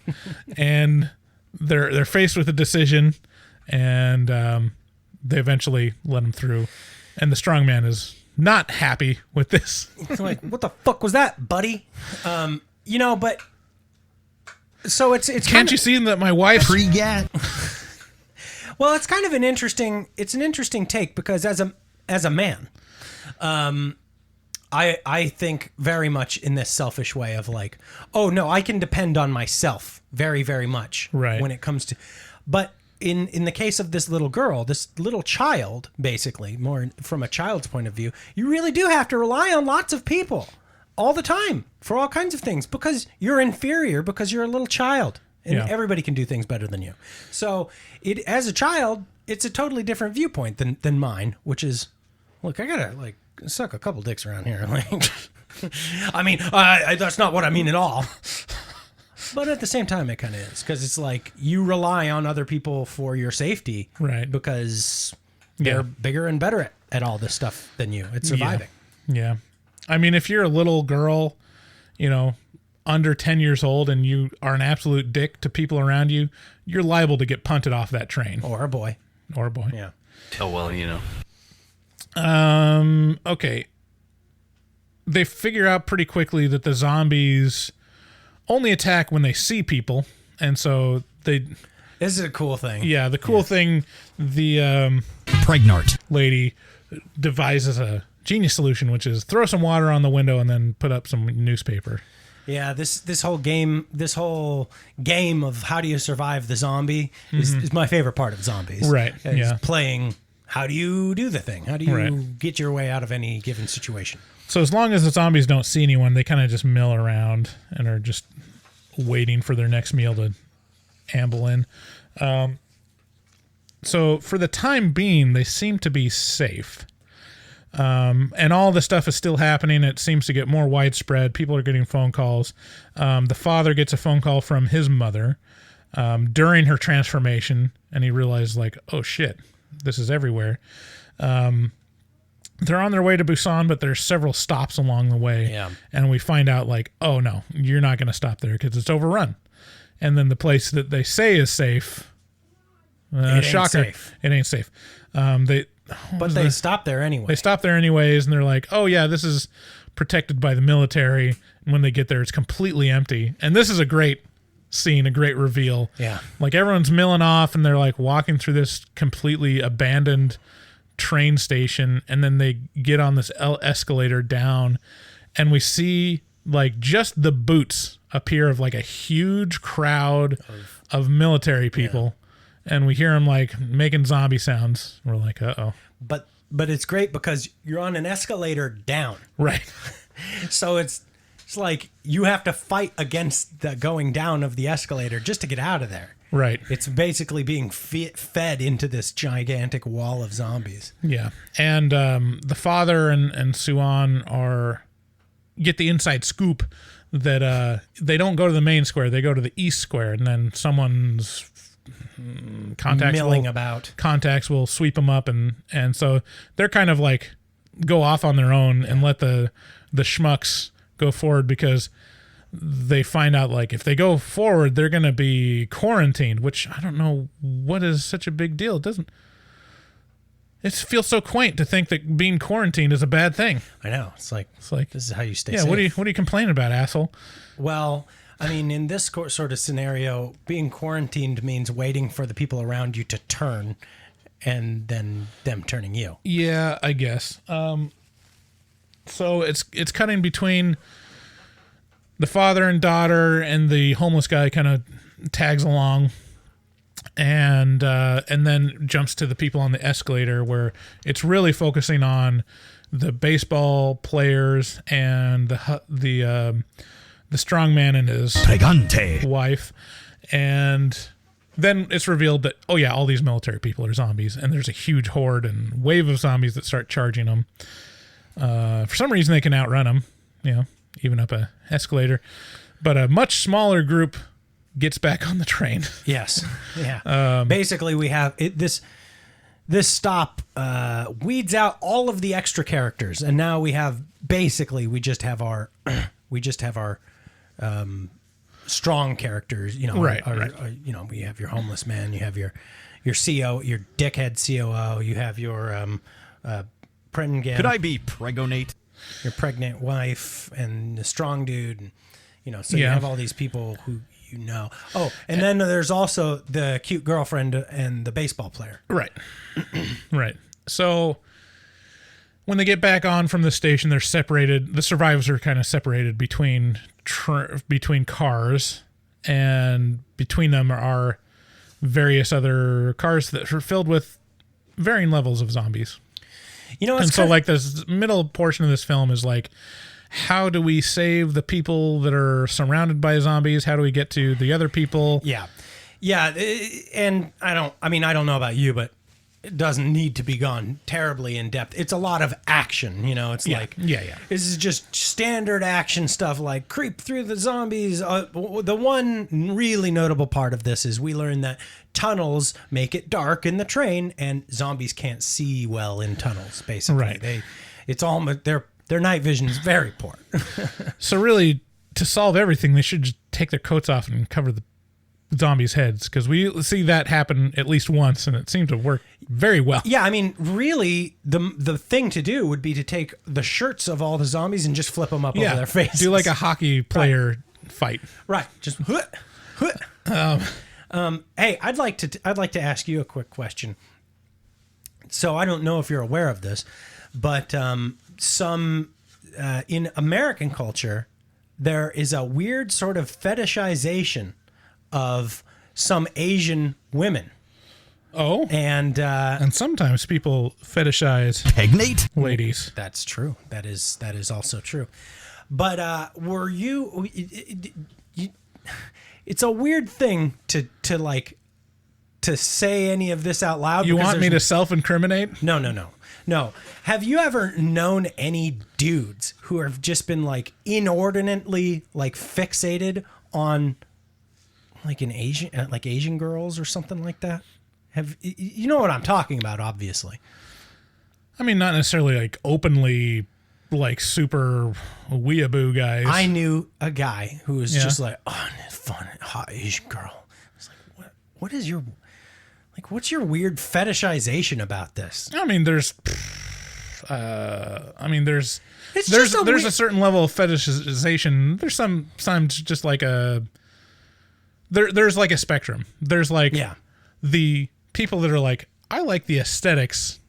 And they're faced with a decision, and they eventually let him through. And the strong man is not happy with this. Like, what the fuck was that, buddy? But so it's Can't you see that my wife's Pregat well, it's kind of an interesting take, because as a man, I think very much in this selfish way of like, oh no, I can depend on myself very, very much when it comes to, but in the case of this little girl, this little child, basically, more from a child's point of view, you really do have to rely on lots of people all the time for all kinds of things, because you're inferior, because you're a little child. And everybody can do things better than you. So as a child, it's a totally different viewpoint than mine, which is, look, I gotta like suck a couple dicks around here. Like, I mean, that's not what I mean at all. But at the same time, it kind of is, because it's like you rely on other people for your safety, right? Because they're bigger and better at all this stuff than you. It's surviving. Yeah. I mean, if you're a little girl, under 10 years old, and you are an absolute dick to people around you, you're liable to get punted off that train. Or a boy. Yeah. Oh, well, Okay. They figure out pretty quickly that the zombies only attack when they see people. And so this is a cool thing. Yeah. The cool thing, the Pregnart lady devises a genius solution, which is throw some water on the window and then put up some newspaper. Yeah, this whole game of how do you survive the zombie is my favorite part of zombies. Right. Playing how do you do the thing? How do you get your way out of any given situation? So as long as the zombies don't see anyone, they kind of just mill around and are just waiting for their next meal to amble in. So for the time being, they seem to be safe. And all the stuff is still happening. It seems to get more widespread. People are getting phone calls. The father gets a phone call from his mother during her transformation, and he realizes, like, oh shit, this is everywhere. They're on their way to Busan, but there's several stops along the way. Yeah. And we find out, like, oh no, you're not going to stop there because it's overrun. And then the place that they say is safe, shocker, it ain't safe. They stop there anyway. They stop there anyways, and they're like, oh yeah, this is protected by the military. And when they get there, it's completely empty. And this is a great scene, a great reveal. Yeah. Like everyone's milling off and they're like walking through this completely abandoned train station, and then they get on this escalator down, and we see like just the boots appear of like a huge crowd of military people, and we hear them like making zombie sounds. We're like, uh-oh. But it's great because you're on an escalator down. Right. So it's like you have to fight against the going down of the escalator just to get out of there. Right. It's basically being fed into this gigantic wall of zombies. Yeah. And the father and Suan get the inside scoop that they don't go to the main square. They go to the east square, and then someone's contacts will sweep them up. And so they're kind of like go off on their own and let the schmucks go forward, because they find out like if they go forward, they're going to be quarantined, which I don't know what is such a big deal. It feels so quaint to think that being quarantined is a bad thing. I know. It's like this is how you stay yeah, safe. what are you complaining about, asshole? Well, I mean, in this sort of scenario, being quarantined means waiting for the people around you to turn and then them turning you. Yeah, I guess. So it's cutting between the father and daughter, and the homeless guy kind of tags along, and then jumps to the people on the escalator, where it's really focusing on the baseball players and the strong man and his wife. And then it's revealed that, oh yeah, all these military people are zombies, and there's a huge horde and wave of zombies that start charging them. For some reason they can outrun them, even up a escalator, but a much smaller group gets back on the train. Yes. Yeah. Basically, we have this stop weeds out all of the extra characters, and now we just have our strong characters. Right. We have your homeless man, you have your CO, your dickhead COO, you have your pregnant. Could I be pregonate? Your pregnant wife and the strong dude, and you have all these people who Oh, and then there's also the cute girlfriend and the baseball player. Right. Right. So when they get back on from the station, they're separated. The survivors are kind of separated between cars, and between them are various other cars that are filled with varying levels of zombies. And so like this middle portion of this film is like, how do we save the people that are surrounded by zombies? How do we get to the other people? Yeah. And I don't know about you, but it doesn't need to be gone terribly in depth. It's a lot of action, It's like, this is just standard action stuff, like creep through the zombies. The one really notable part of this is we learn that tunnels make it dark in the train, and zombies can't see well in tunnels. Basically, right? Their night vision is very poor. So really, to solve everything, they should just take their coats off and cover the zombies' heads, because we see that happen at least once, and it seemed to work very well. Yeah, I mean, really, the thing to do would be to take the shirts of all the zombies and just flip them up over their faces. Do like a hockey player fight. Right. Just hey, I'd like to ask you a quick question. So I don't know if you're aware of this, but in American culture, there is a weird sort of fetishization of some Asian women. Oh, and sometimes people fetishize pregnant ladies. That's true. That is also true. But were you? It's a weird thing to say any of this out loud. You want me to self-incriminate? No. Have you ever known any dudes who have just been like inordinately like fixated on like Asian girls or something like that? Have you know what I'm talking about? Obviously. I mean, not necessarily like openly, like super weeaboo guys. I knew a guy who was just like, oh, fun, hot Asian girl. I was like, what is your, like, what's your weird fetishization about this? I mean, there's I mean, there's just a there's weird- a certain level of fetishization. There's sometimes just like there's like a spectrum. There's like the people that are like, I like the aesthetics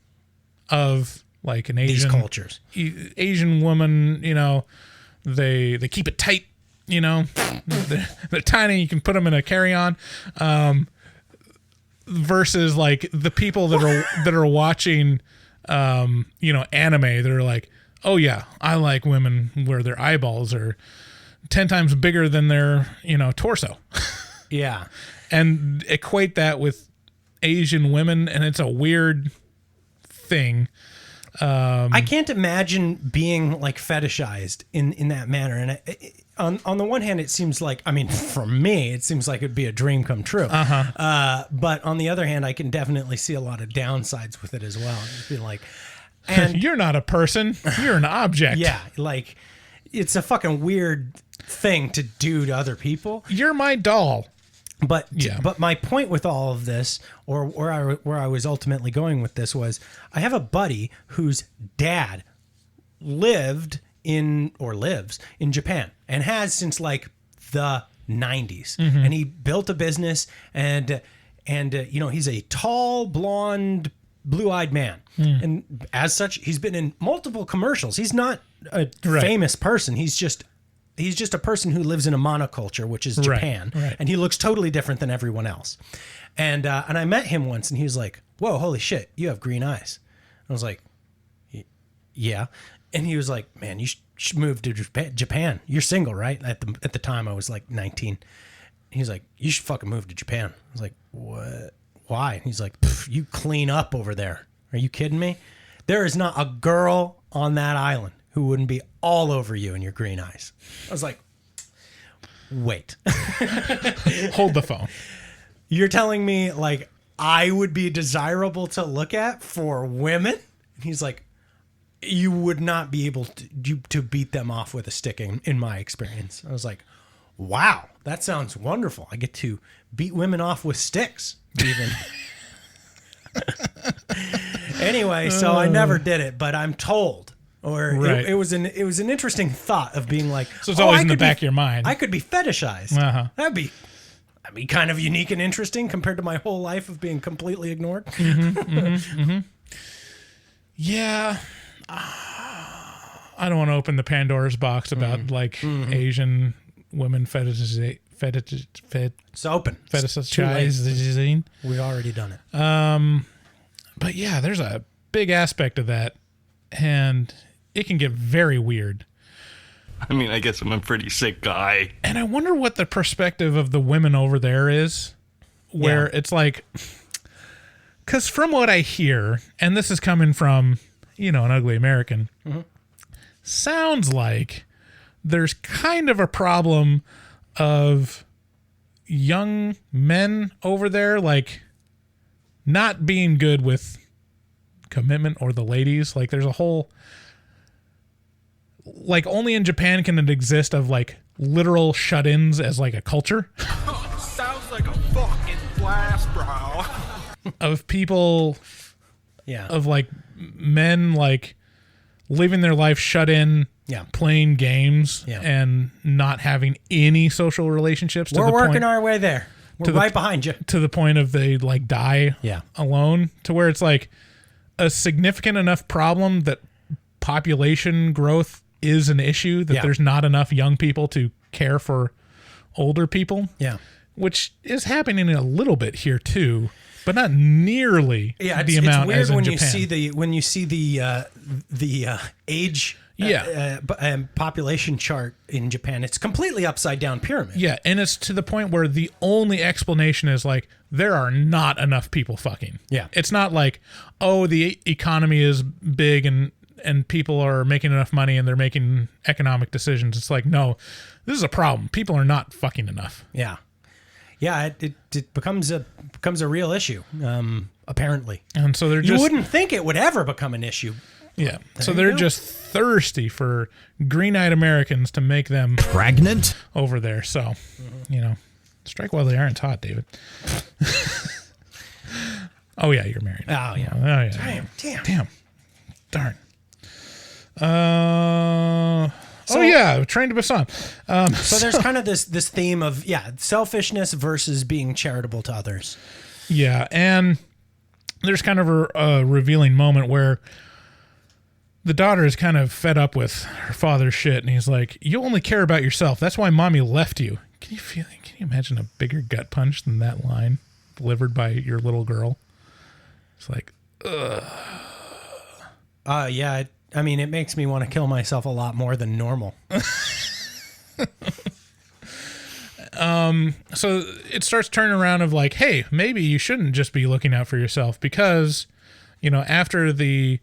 of like an These Asian cultures. Asian woman, you know, they keep it tight, you know, they're tiny. You can put them in a carry-on, versus like the people that are watching, you know, anime. They're like, oh yeah, I like women where their eyeballs are 10 times bigger than their, you know, torso, Yeah. and equate that with Asian women, and it's a weird thing. I can't imagine being like fetishized in that manner. And on the one hand, it seems like, I mean, for me, it seems like it'd be a dream come true. But on the other hand, I can definitely see a lot of downsides with it as well. Just be like, and You're not a person, you're an object. yeah, like it's a fucking weird thing to do to other people. You're my doll. But Yeah. but my point with all of this, or where I was ultimately going with this, was I have a buddy whose dad lives in Japan and has since like the 90s, and he built a business, and you know, he's a tall, blonde, blue-eyed man, and as such, he's been in multiple commercials. He's not a famous person. He's just a person who lives in a monoculture, which is Japan, right. and he looks totally different than everyone else. And I met him once, and he was like, "Whoa, holy shit, you have green eyes." I was like, "Yeah," and he was like, "Man, you should move to Japan. You're single, right?" At the time, I was like 19. He's like, "You should fucking move to Japan." I was like, "What? Why?" And he's like, "You clean up over there. Are you kidding me? There is not a girl on that island who wouldn't be all over you in your green eyes." I was like, wait. Hold the phone. You're telling me like I would be desirable to look at for women? And he's like, you would not be able to beat them off with a stick in my experience. I was like, wow, that sounds wonderful. I get to beat women off with sticks even. Anyway, so I never did it, but I'm told. Or Right. it was an interesting thought of being like, So it's always I in the could back of your mind. I could be fetishized. Uh-huh. That'd be kind of unique and interesting compared to my whole life of being completely ignored. Yeah. I don't want to open the Pandora's box about like Asian women fetishizing. It's open. It's too late. Fetishizing. We've already done it. But yeah, there's a big aspect of that, and it can get very weird. I mean, I guess I'm a pretty sick guy. And I wonder what the perspective of the women over there is, where it's like, because from what I hear, and this is coming from, you know, an ugly American, sounds like there's kind of a problem of young men over there, like, not being good with commitment or the ladies. Like, there's a whole, like, only in Japan can it exist of like literal shut-ins as like a culture Sounds like a fucking blast, bro. of people, of like men like living their life shut in, playing games and not having any social relationships. We're working our way there. We're right behind you. To the point of they like die alone, to where it's like a significant enough problem that population growth is an issue, that there's not enough young people to care for older people. Yeah. Which is happening a little bit here too, but not nearly the amount weird as in when Japan. you see the age population chart in Japan. It's completely upside down pyramid. Yeah, and it's to the point where the only explanation is like there are not enough people fucking. Yeah. It's not like, oh, the economy is big and people are making enough money and they're making economic decisions. It's like, no, this is a problem. People are not fucking enough. Yeah. Yeah, it becomes a real issue, apparently. And so they're you wouldn't think it would ever become an issue. Yeah. So they're just thirsty for green-eyed Americans to make them pregnant over there. So, you know, strike while the iron's hot, David. Oh yeah, you're married. Oh yeah. Oh yeah. Damn. Damn. Darn. Oh yeah, Train to Busan. So there's kind of this theme of selfishness versus being charitable to others. Yeah, and there's kind of a revealing moment where the daughter is kind of fed up with her father's shit, and he's like, "You only care about yourself. That's why mommy left you." Can you imagine a bigger gut punch than that line delivered by your little girl? It's like, ugh. Yeah. I mean, it makes me want to kill myself a lot more than normal. So it starts turning around of like, hey, maybe you shouldn't just be looking out for yourself because, after the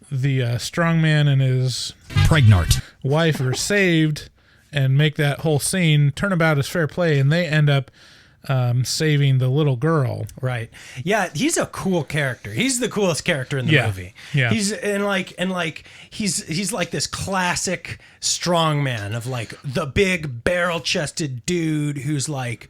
strongman and his Pregnant. wife are saved and make that whole scene, turnabout is fair play, and they end up saving the little girl. Right. Yeah, he's a cool character. He's the coolest character in the movie. Yeah. He's he's like this classic strongman of like the big barrel-chested dude who's like,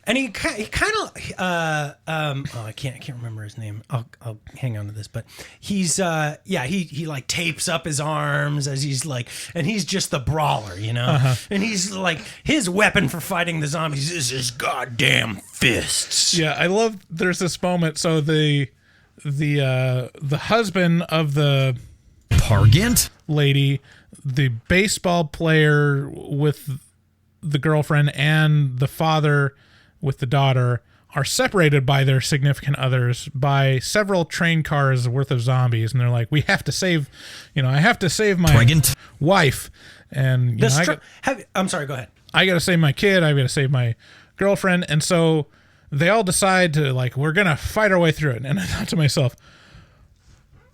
and he kind of I can't remember his name. I'll hang on to this, but he's he like tapes up his arms as he's like, and he's just the brawler, and he's like, his weapon for fighting the zombies is his goddamn fists. Yeah, I love. There's this moment. So the husband of the Pargant lady, the baseball player with the girlfriend, and the father with the daughter are separated by their significant others by several train cars worth of zombies, and they're like, we have to save, I have to save my Pregnant. wife, and I'm sorry, go ahead. I got to save my kid, I've got to save my girlfriend, and so they all decide to like, we're gonna fight our way through it. And I thought to myself,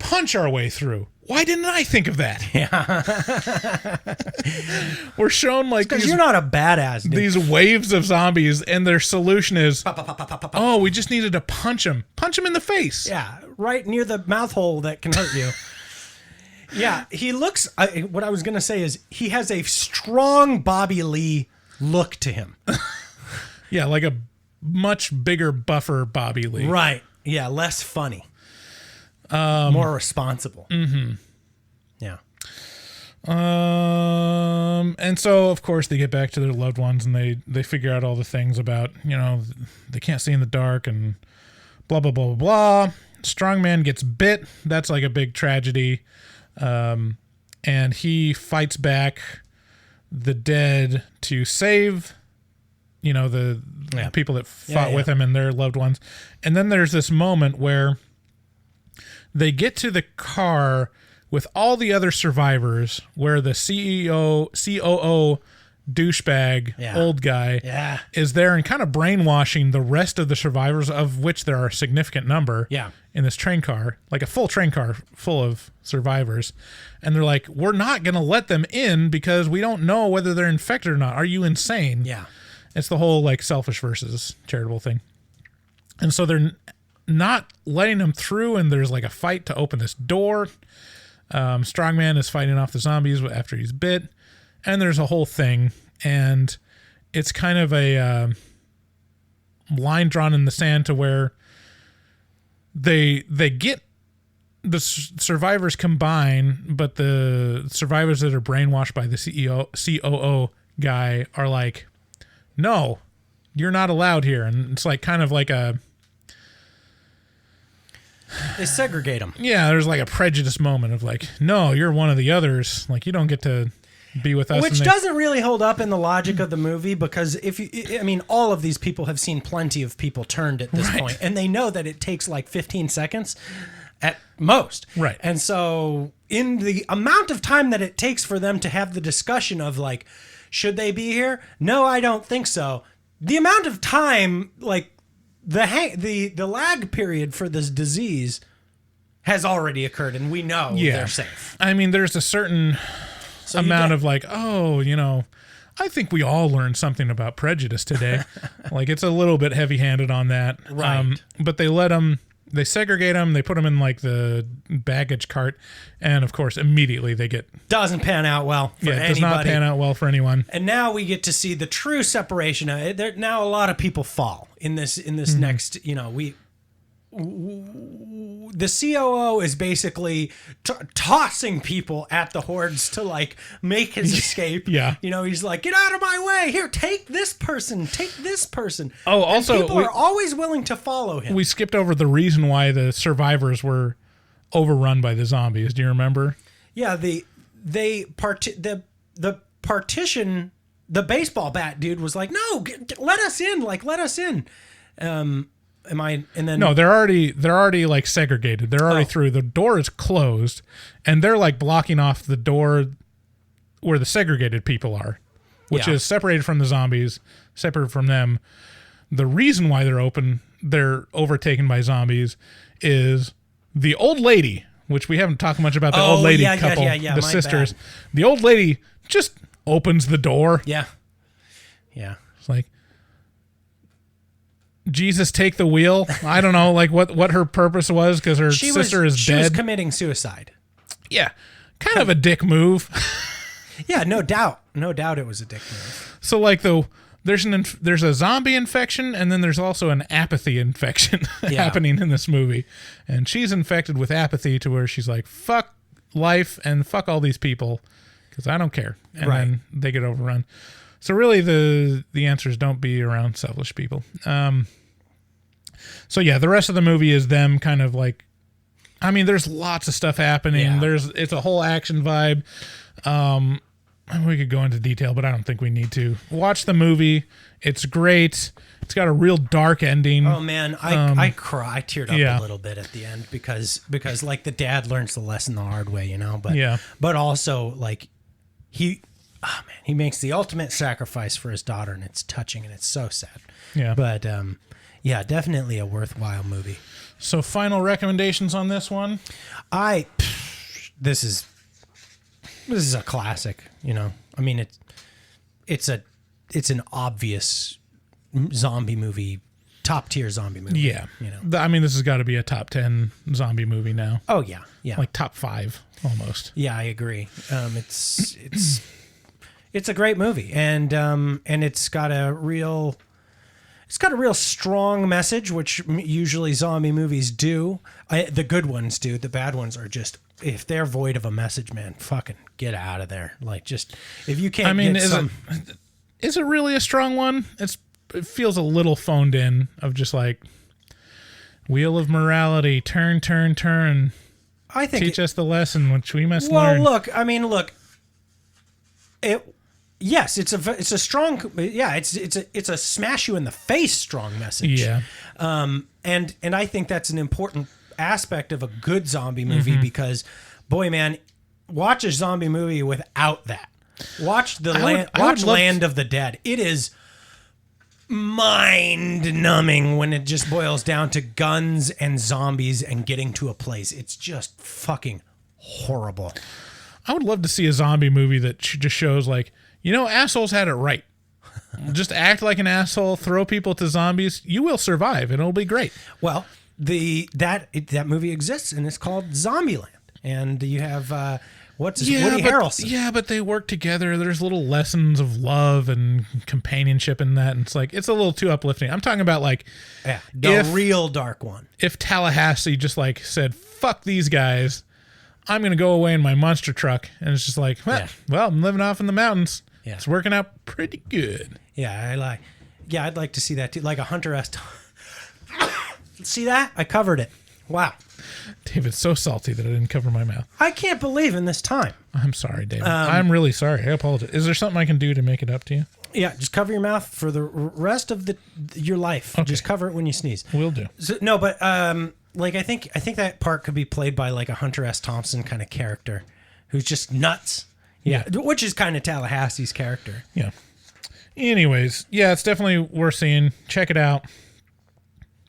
punch our way through. Why didn't I think of that? Yeah. We're shown like because you're not a badass, dude. These waves of zombies, and their solution is, oh, we just needed to punch him in the face. Yeah, right near the mouth hole that can hurt you. Yeah, he looks. What I was gonna say is he has a strong Bobby Lee look to him. Yeah, like a much bigger, buffer Bobby Lee. Right. Yeah, less funny. More responsible. Mm-hmm. Yeah. And so of course they get back to their loved ones, and they figure out all the things about, they can't see in the dark and blah blah blah blah blah. Strongman gets bit. That's like a big tragedy. And he fights back the dead to save, the people that fought with him and their loved ones. And then there's this moment where they get to the car with all the other survivors, where the COO douchebag, old guy, is there and kind of brainwashing the rest of the survivors, of which there are a significant number in this train car, like a full train car full of survivors. And they're like, we're not going to let them in because we don't know whether they're infected or not. Are you insane? Yeah. It's the whole like selfish versus charitable thing. And so they're not letting them through, and there's like a fight to open this door. Strongman is fighting off the zombies after he's bit, and there's a whole thing, and it's kind of a line drawn in the sand to where they get the survivors combine, but the survivors that are brainwashed by the COO guy are like, no, you're not allowed here. And it's like kind of like they segregate them. Yeah, there's like a prejudice moment of like, no, you're one of the others. Like, you don't get to be with us. Which doesn't really hold up in the logic of the movie, because all of these people have seen plenty of people turned at this point, and they know that it takes like 15 seconds at most. Right. And so in the amount of time that it takes for them to have the discussion of like, should they be here? No, I don't think so. The amount of time, like, the lag period for this disease has already occurred, and we know they're safe. I mean, there's a certain amount of like, oh, I think we all learned something about prejudice today. Like, it's a little bit heavy-handed on that. Right. But they segregate them, they put them in like the baggage cart, and of course, immediately they get... Doesn't pan out well for anybody. It does not pan out well for anyone. And now we get to see the true separation. Now a lot of people fall in this next, the COO is basically tossing people at the hordes to like make his escape. Yeah. You know, he's like, get out of my way. Here, take this person. Take this person. Oh, also, and people are always willing to follow him. We skipped over the reason why the survivors were overrun by the zombies. Do you remember? Yeah, the partition, the baseball bat dude was like, no, let us in. Like, let us in. No, they're already like segregated. They're already through. The door is closed, and they're like blocking off the door where the segregated people are, which is separated from the zombies, separate from them. The reason why they're overtaken by zombies is the old lady, which we haven't talked much about the old lady couple, the sisters. Bad. The old lady just opens the door. Yeah. It's like, Jesus, take the wheel. I don't know, like what her purpose was, because her sister is dead. She was committing suicide. Yeah, kind of a dick move. Yeah, no doubt it was a dick move. So like there's a zombie infection, and then there's also an apathy infection happening in this movie, and she's infected with apathy to where she's like, fuck life and fuck all these people because I don't care, and then they get overrun. So really the answer is don't be around selfish people. So yeah, the rest of the movie is them kind of like, I mean, there's lots of stuff happening. Yeah. It's a whole action vibe. We could go into detail, but I don't think we need to. Watch the movie. It's great. It's got a real dark ending. Oh man, I teared up a little bit at the end because like the dad learns the lesson the hard way, you know, but also like he makes the ultimate sacrifice for his daughter, and it's touching and it's so sad. Yeah. But definitely a worthwhile movie. So final recommendations on this one? This is a classic, you know. I mean, it's an obvious zombie movie, top tier zombie movie. Yeah. You know. I mean, this has got to be a top 10 zombie movie now. Oh yeah. Yeah. Like top 5 almost. Yeah, I agree. It's a great movie, and it's got a real strong message, which usually zombie movies do. The good ones do. The bad ones are just, if they're void of a message, man, fucking get out of there. Like, just if you can't. I mean, is it really a strong one? It feels a little phoned in, of just like wheel of morality, turn. I think teach us the lesson which we must learn. Well, look. Yes, it's a strong. Yeah, it's a smash you in the face strong message. Yeah. And I think that's an important aspect of a good zombie movie because, boy, man, watch a zombie movie without that. Watch Land of the Dead. It is mind-numbing when it just boils down to guns and zombies and getting to a place. It's just fucking horrible. I would love to see a zombie movie that just shows like, you know, assholes had it right. Just act like an asshole, throw people to zombies. You will survive, and it'll be great. Well, that movie exists, and it's called Zombieland. And you have Woody Harrelson. Yeah, but they work together. There's little lessons of love and companionship in that. And it's like, it's a little too uplifting. I'm talking about like, real dark one. If Tallahassee just like said, "Fuck these guys, I'm going to go away in my monster truck," and it's just like, well, I'm living off in the mountains. Yeah. It's working out pretty good. Yeah, I'd like to see that too. Like a Hunter S. See that? I covered it. Wow. David's so salty that I didn't cover my mouth. I can't believe in this time. I'm sorry, David. I'm really sorry. I apologize. Is there something I can do to make it up to you? Yeah, just cover your mouth for the rest of your life. Okay. Just cover it when you sneeze. Will do. So, no, but like I think that part could be played by like a Hunter S. Thompson kind of character who's just nuts. Yeah, which is kind of Tallahassee's character. Yeah. Anyways, yeah, it's definitely worth seeing. Check it out.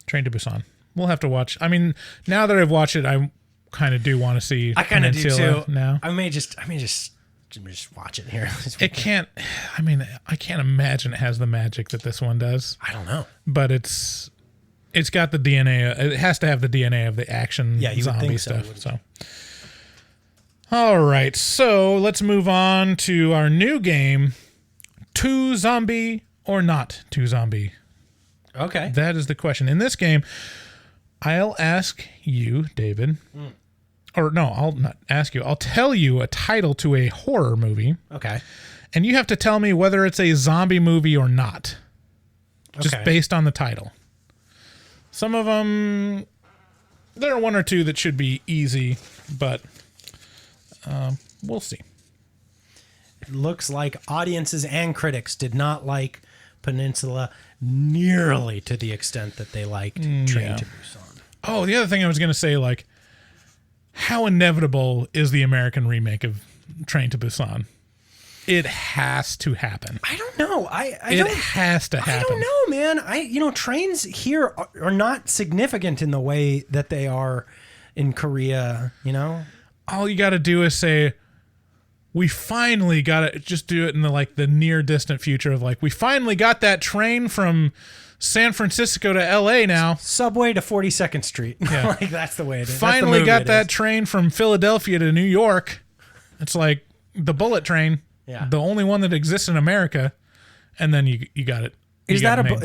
Train to Busan. We'll have to watch. I mean, now that I've watched it, I kind of do want to see. I kind of do too. Now I may just watch it here. It can't. I mean, I can't imagine it has the magic that this one does. I don't know, but it's got the DNA. It has to have the DNA of the action zombie stuff. So. All right, so let's move on to our new game, Too Zombie or Not Too Zombie. Okay. That is the question. In this game, I'll ask you, David, or no, I'll not ask you. I'll tell you a title to a horror movie. Okay. And you have to tell me whether it's a zombie movie or not. Just Okay. based on the title. Some of them, there are one or two that should be easy, but we'll see. It looks like audiences and critics did not like Peninsula nearly to the extent that they liked Train yeah. to Busan. Oh, the other thing I was going to say, like, how inevitable is the American remake of Train to Busan? It has to happen. I don't know. It has to happen. I don't know, man. Trains here are not significant in the way that they are in Korea, All you got to do is say, we finally got it. Just do it in the near distant future of we finally got that train from San Francisco to LA now. Subway to 42nd Street. Yeah. That's the way it is. Finally got that train from Philadelphia to New York. It's like the bullet train. Yeah. The only one that exists in America. And then you got it. Is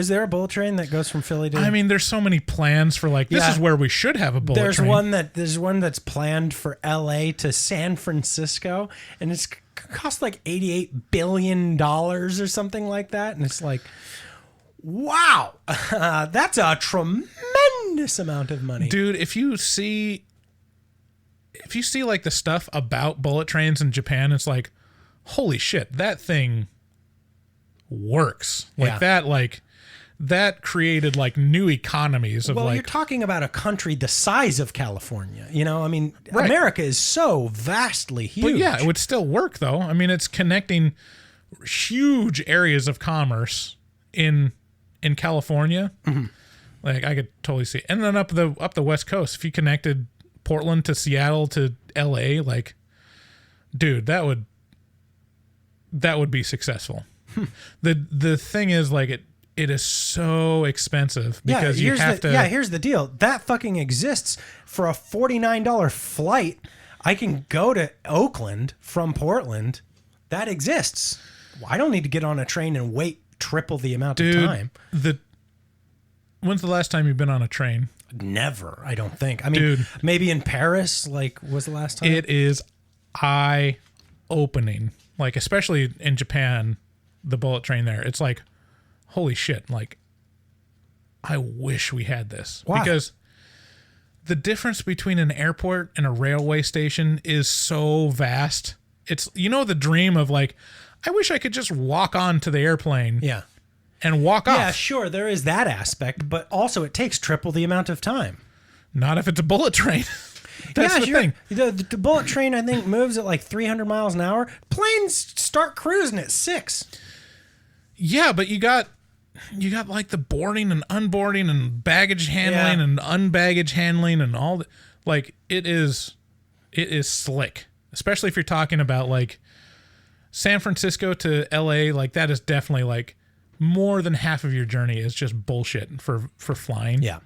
there a bullet train that goes from Philly to? I mean, there's so many plans for this is where we should have a bullet train. There's one that's planned for LA to San Francisco, and it's cost like $88 billion or something like that. And it's like, wow, that's a tremendous amount of money. Dude, if you see the stuff about bullet trains in Japan, it's like, holy shit, that thing works. That created new economies of you're talking about a country the size of California. Right. America is so vastly huge. But yeah, it would still work though. I mean, it's connecting huge areas of commerce in California. Mm-hmm. I could totally see it. And then up the West Coast, if you connected Portland to Seattle to LA, dude, that would be successful. The thing is, it is so expensive because you have to. Yeah, here's the deal. That fucking exists for a $49 flight. I can go to Oakland from Portland. That exists. I don't need to get on a train and wait triple the amount of time. When's the last time you've been on a train? Never, I don't think. I mean, maybe in Paris, was the last time? It is eye-opening. Especially in Japan, the bullet train there. It's holy shit. I wish we had this. Why? Because the difference between an airport and a railway station is so vast. It's, the dream of I wish I could just walk on to the airplane. Yeah. And walk off. Yeah, sure, there is that aspect, but also it takes triple the amount of time. Not if it's a bullet train. That's the thing. The bullet train, I think, moves at 300 miles an hour. Planes start cruising at 6. Yeah, but you got the boarding and unboarding and baggage handling and unbaggage handling and all that. It is slick, especially if you're talking about San Francisco to LA. That is definitely more than half of your journey is just bullshit for flying. Yeah,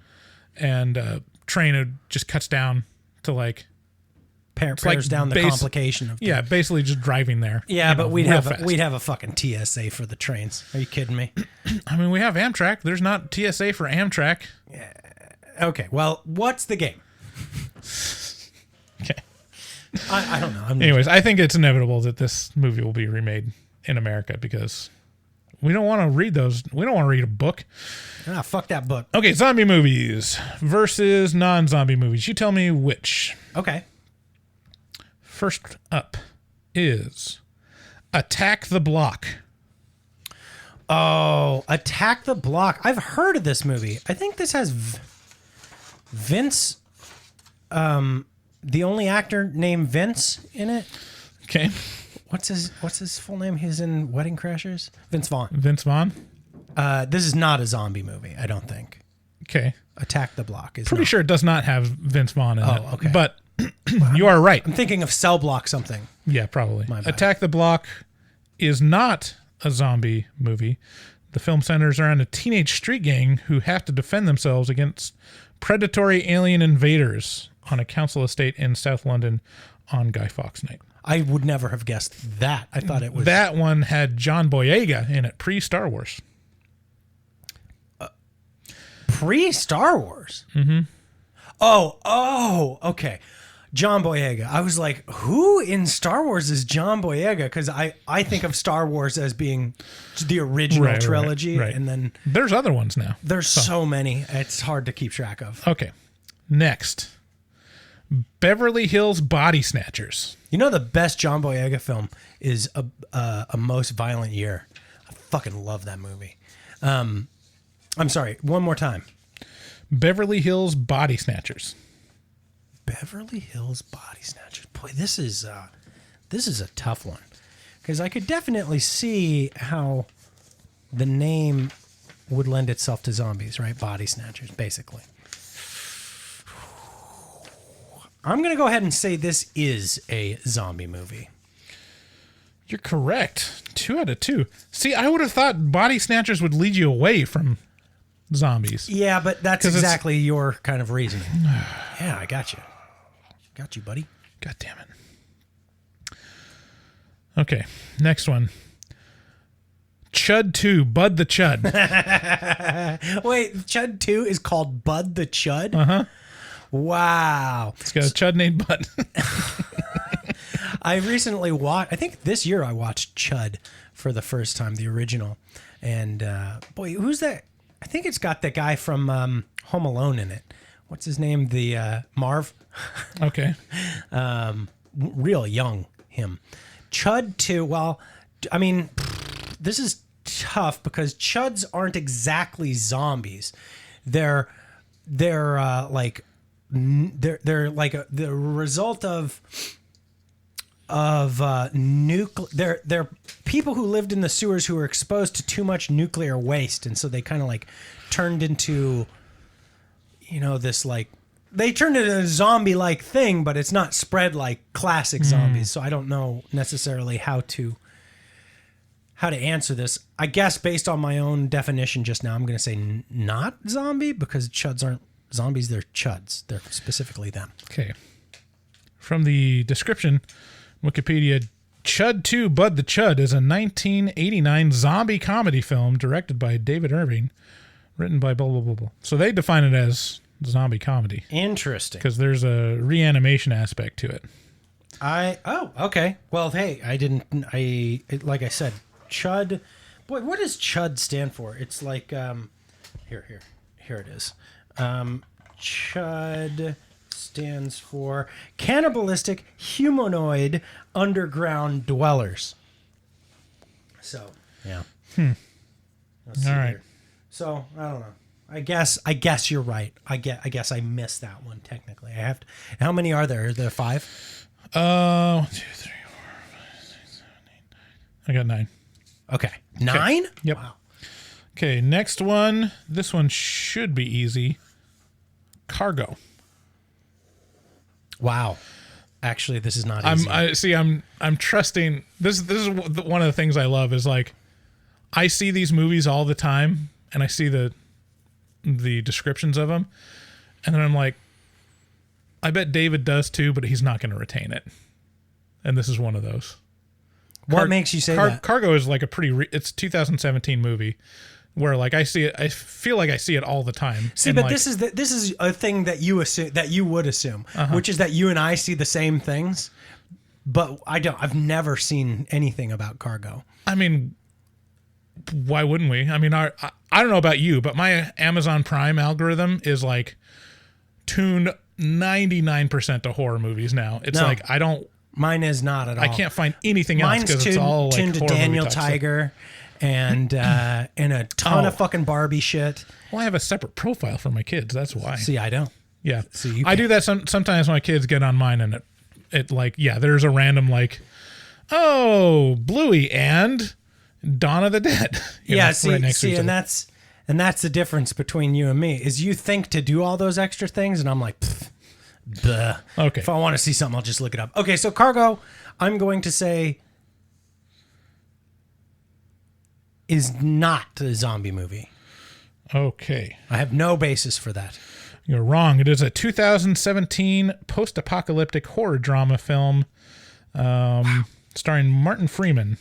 and train just cuts down to pares down the complication of basically just driving there. Yeah, but we'd have a fucking TSA for the trains. Are you kidding me? I mean, we have Amtrak. There's not TSA for Amtrak. Yeah. Okay. Well, what's the game? Okay. I don't know. Anyways, I think it's inevitable that this movie will be remade in America because we don't want to read those. We don't want to read a book. Fuck that book. Okay, zombie movies versus non-zombie movies. You tell me which. Okay. First up is Attack the Block. Oh, Attack the Block. I've heard of this movie. I think this has Vince, the only actor named Vince in it. Okay. What's his full name? He's in Wedding Crashers. Vince Vaughn. Vince Vaughn. This is not a zombie movie, I don't think. Okay. Attack the Block is pretty sure it does not have Vince Vaughn in it. Okay. But you are right. I'm thinking of Cell Block something. Yeah, probably. My bad. Attack the Block is not a zombie movie. The film centers around a teenage street gang who have to defend themselves against predatory alien invaders on a council estate in South London on Guy Fawkes night. I would never have guessed that. I thought it was... That one had John Boyega in it, pre-Star Wars. Pre-Star Wars? Mm-hmm. Okay. John Boyega. I was like, who in Star Wars is John Boyega? Because I think of Star Wars as being the original trilogy. Right. And then There's other ones now. there's so many. It's hard to keep track of. Okay. Next. Beverly Hills Body Snatchers. You know the best John Boyega film is a Most Violent Year. I fucking love that movie. I'm sorry. One more time. Beverly Hills Body Snatchers. Beverly Hills Body Snatchers. Boy, this is a tough one because I could definitely see how the name would lend itself to zombies, right? Body Snatchers, basically. I'm going to go ahead and say this is a zombie movie. You're correct. 2 out of 2. See, I would have thought Body Snatchers would lead you away from zombies. Yeah, but that's exactly your kind of reasoning. Yeah, I got you. Got you, buddy. God damn it. Okay, next one. Chud 2, Bud the Chud. Wait, Chud 2 is called Bud the Chud? Uh-huh. Wow. It's got a chud named Bud. I recently watched, I think this year I watched Chud for the first time, the original. And boy, who's that? I think it's got the guy from Home Alone in it. What's his name? The Marv. Okay. Real young, him. Chud 2, well, I mean, this is tough because Chuds aren't exactly zombies. They're like the result of nuclear. They're people who lived in the sewers who were exposed to too much nuclear waste, and so they kind of like turned into, this like they turned into a zombie-like thing, but it's not spread like classic zombies. So I don't know necessarily how to answer this. I guess based on my own definition just now, I'm going to say not zombie because chuds aren't zombies. They're chuds. They're specifically them. Okay. From the description, Wikipedia, Chud 2, Bud the Chud is a 1989 zombie comedy film directed by David Irving, written by blah, blah, blah, blah. So they define it as zombie comedy. Interesting. Because there's a reanimation aspect to it. Okay. Well, hey, like I said, Chud. Boy, what does Chud stand for? It's like, here it is. Chud stands for cannibalistic humanoid underground dwellers. So, yeah. Let's see All right. here. So, I don't know. I guess you're right. I guess I missed that one technically. I have to. How many are there? Are there 5? 1, 2, 3, 4, 5, 6, 7, 8, 9. I got 9. Okay. 9? Yep. Wow. Okay, next one. This one should be easy. Cargo. Wow. Actually, this is not easy. I'm trusting. This is one of the things I love is like, I see these movies all the time, and I see the descriptions of them, and then I'm like, I bet David does too, but he's not going to retain it. And this is one of those. What makes you say that? Cargo is like it's a 2017 movie where like I see it. I feel like I see it all the time. See, but this is a thing that you assume that you would assume, which is that you and I see the same things, but I don't. I've never seen anything about Cargo. I mean, why wouldn't we? I mean, I don't know about you, but my Amazon Prime algorithm is like tuned 99% to horror movies now. It's like I don't. Mine is not at all. I can't find anything else because it's all like tuned to horror Daniel movie Tiger and a ton of fucking Barbie shit. Well, I have a separate profile for my kids. That's why. See, I don't. Yeah. See, I do that sometimes when my kids get on mine and it like, yeah, there's a random like, oh, Bluey and Dawn of the Dead. And that's the difference between you and me is you think to do all those extra things and I'm like, duh. Okay. If I want to see something, I'll just look it up. Okay, so Cargo, I'm going to say is not a zombie movie. Okay. I have no basis for that. You're wrong. It is a 2017 post-apocalyptic horror drama film starring Martin Freeman.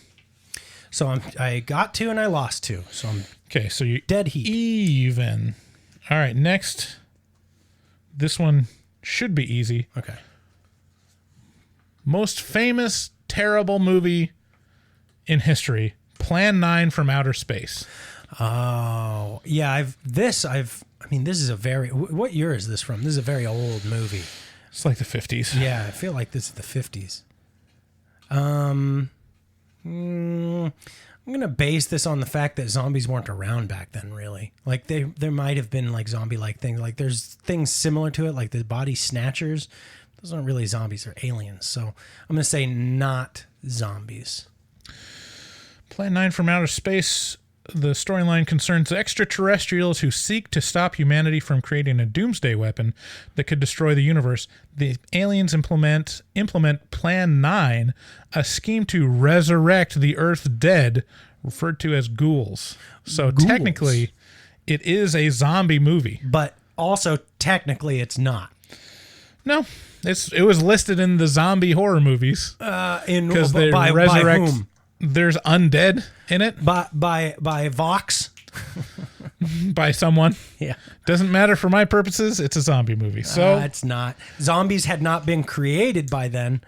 So I got 2 and I lost 2. So I'm okay. So you dead heat. Even. All right. Next, This one should be easy. Okay. Most famous terrible movie in history, Plan 9 from Outer Space. Oh, yeah. This is a very. What year is this from? This is a very old movie. It's like the 50s. Yeah, I feel like this is the 50s. I'm gonna base this on the fact that zombies weren't around back then. Really, like there might have been like zombie-like things. Like there's things similar to it, like the body snatchers. Those aren't really zombies; they're aliens. So I'm gonna say not zombies. Plan 9 from Outer Space. The storyline concerns extraterrestrials who seek to stop humanity from creating a doomsday weapon that could destroy the universe. The aliens implement Plan 9, a scheme to resurrect the Earth's dead, referred to as ghouls. So technically, it is a zombie movie. But also, technically, it's not. No, it was listed in the zombie horror movies. Because they by whom? There's undead in it. By Vox. By someone. Yeah. Doesn't matter for my purposes. It's a zombie movie. So it's not. Zombies had not been created by then.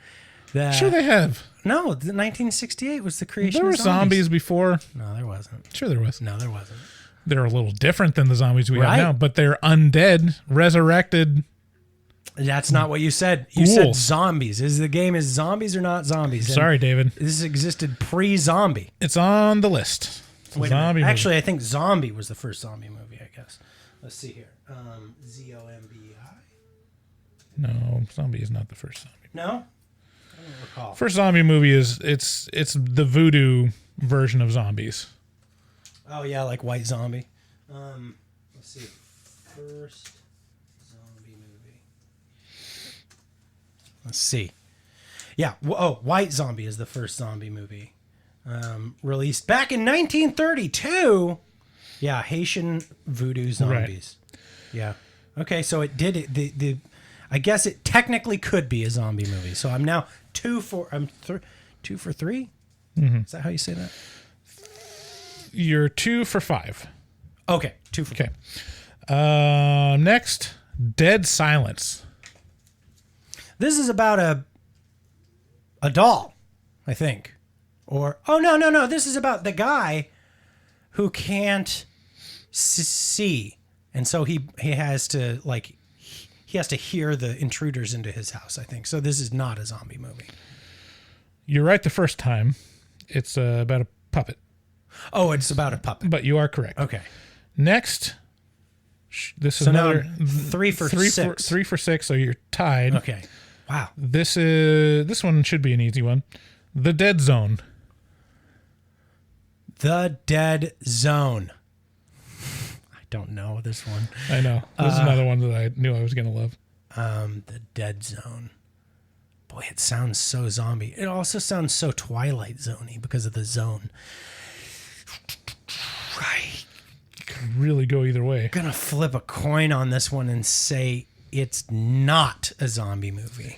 Sure they have. No, 1968 was the creation There were of zombies. zombies before. No, there wasn't. Sure there was. No, there wasn't. They're a little different than the zombies we have Right. now, but they're undead, resurrected. That's not what you said. You Ghouls. said zombies. The game is zombies or not zombies? And Sorry, David. this existed pre-zombie. It's on the list. It's a Wait a minute. zombie movie. Actually, I think Zombie was the first zombie movie, I guess. Let's see here. Z-O-M-B-I? No, zombie is not the first zombie. No? I don't recall. First zombie movie is it's the voodoo version of zombies. Oh, yeah, like White Zombie. Let's see. First zombie movie. Let's see. Yeah. White Zombie is the first zombie movie. Released back in 1932. Yeah, Haitian voodoo zombies. Right. Yeah. Okay, so it did it. I guess it technically could be a zombie movie. So I'm now 2 for 3. Mm-hmm. Is that how you say that? You're 2 for 5. Okay, 2 for 5. Okay. Next, Dead Silence. This is about a doll, I think. Or no. This is about the guy who can't see, and so he has to hear the intruders into his house, I think. So this is not a zombie movie. You're right the first time. It's about a puppet. Oh, it's about a puppet. But you are correct. Okay. Next, this is So now another I'm 3 for 6. 3 for 6, so you're tied. Okay. Wow. This one should be an easy one. The Dead Zone. The Dead Zone. I don't know this one. I know. This is another one that I knew I was going to love. The Dead Zone. Boy, it sounds so zombie. It also sounds so Twilight Zone-y because of the zone. Right. Could really go either way. I'm gonna flip a coin on this one and say it's not a zombie movie.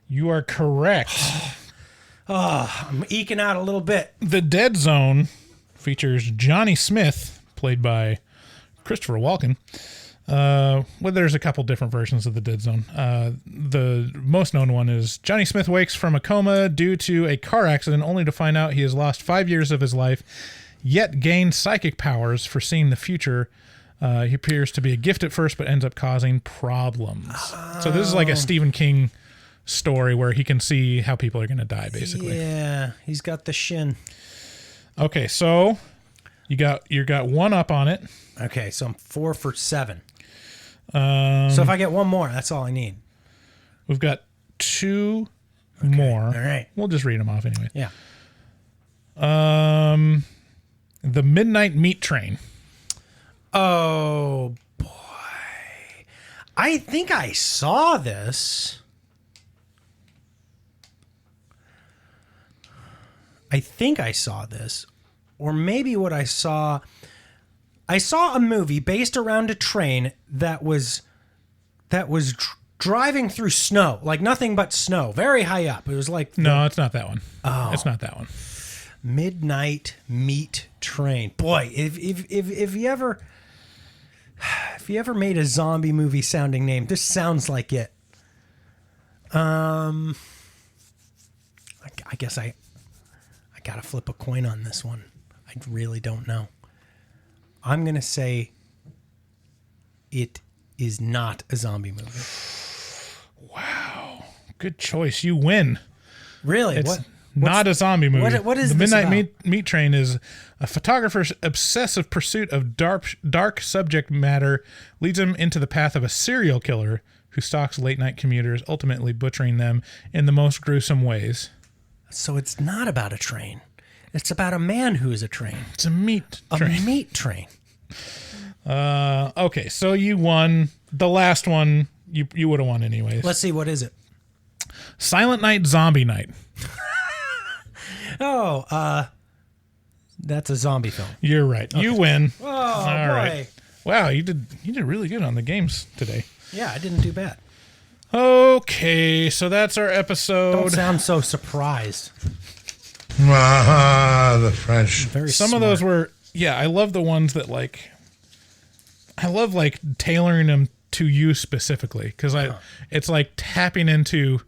You are correct. I'm eking out a little bit. The Dead Zone features Johnny Smith, played by Christopher Walken. Well, there's a couple different versions of the Dead Zone. The most known one is Johnny Smith wakes from a coma due to a car accident, only to find out he has lost 5 years of his life, yet gained psychic powers for seeing the future. He appears to be a gift at first, but ends up causing problems. So this is like a Stephen King story where he can see how people are going to die, basically. Yeah, he's got the shin. Okay, so you got one up on it. Okay, so I'm 4 for 7. So if I get one more, that's all I need. We've got 2 more. All right. We'll just read them off anyway. Yeah. The Midnight Meat Train. Oh, boy. I think I saw this. Or maybe what I saw a movie based around a train that was driving through snow, like nothing but snow, very high up. It was like No, it's not that one. Oh. It's not that one. Midnight Meat Train. Boy, if you ever If you ever made a zombie movie sounding name, this sounds like it. I guess I gotta flip a coin on this one. I really don't know. I'm gonna say it is not a zombie movie. Wow. Good choice. You win. Really? It's not a zombie movie. What is The this Midnight Meat Train is a photographer's obsessive pursuit of dark subject matter leads him into the path of a serial killer who stalks late-night commuters, ultimately butchering them in the most gruesome ways. So it's not about a train. It's about a man who is a train. It's a meat train. A meat train. Okay, so you won. The last one, you would have won anyways. Let's see, what is it? Silent Night, Zombie Night. Oh, that's a zombie film. You're right. Okay. You win. Oh, All boy. right. Wow, you did really good on the games today. Yeah, I didn't do bad. Okay, so that's our episode. Don't sound so surprised. The French. Very Some smart. of those were, I love the ones that I love tailoring them to you specifically because it's like tapping into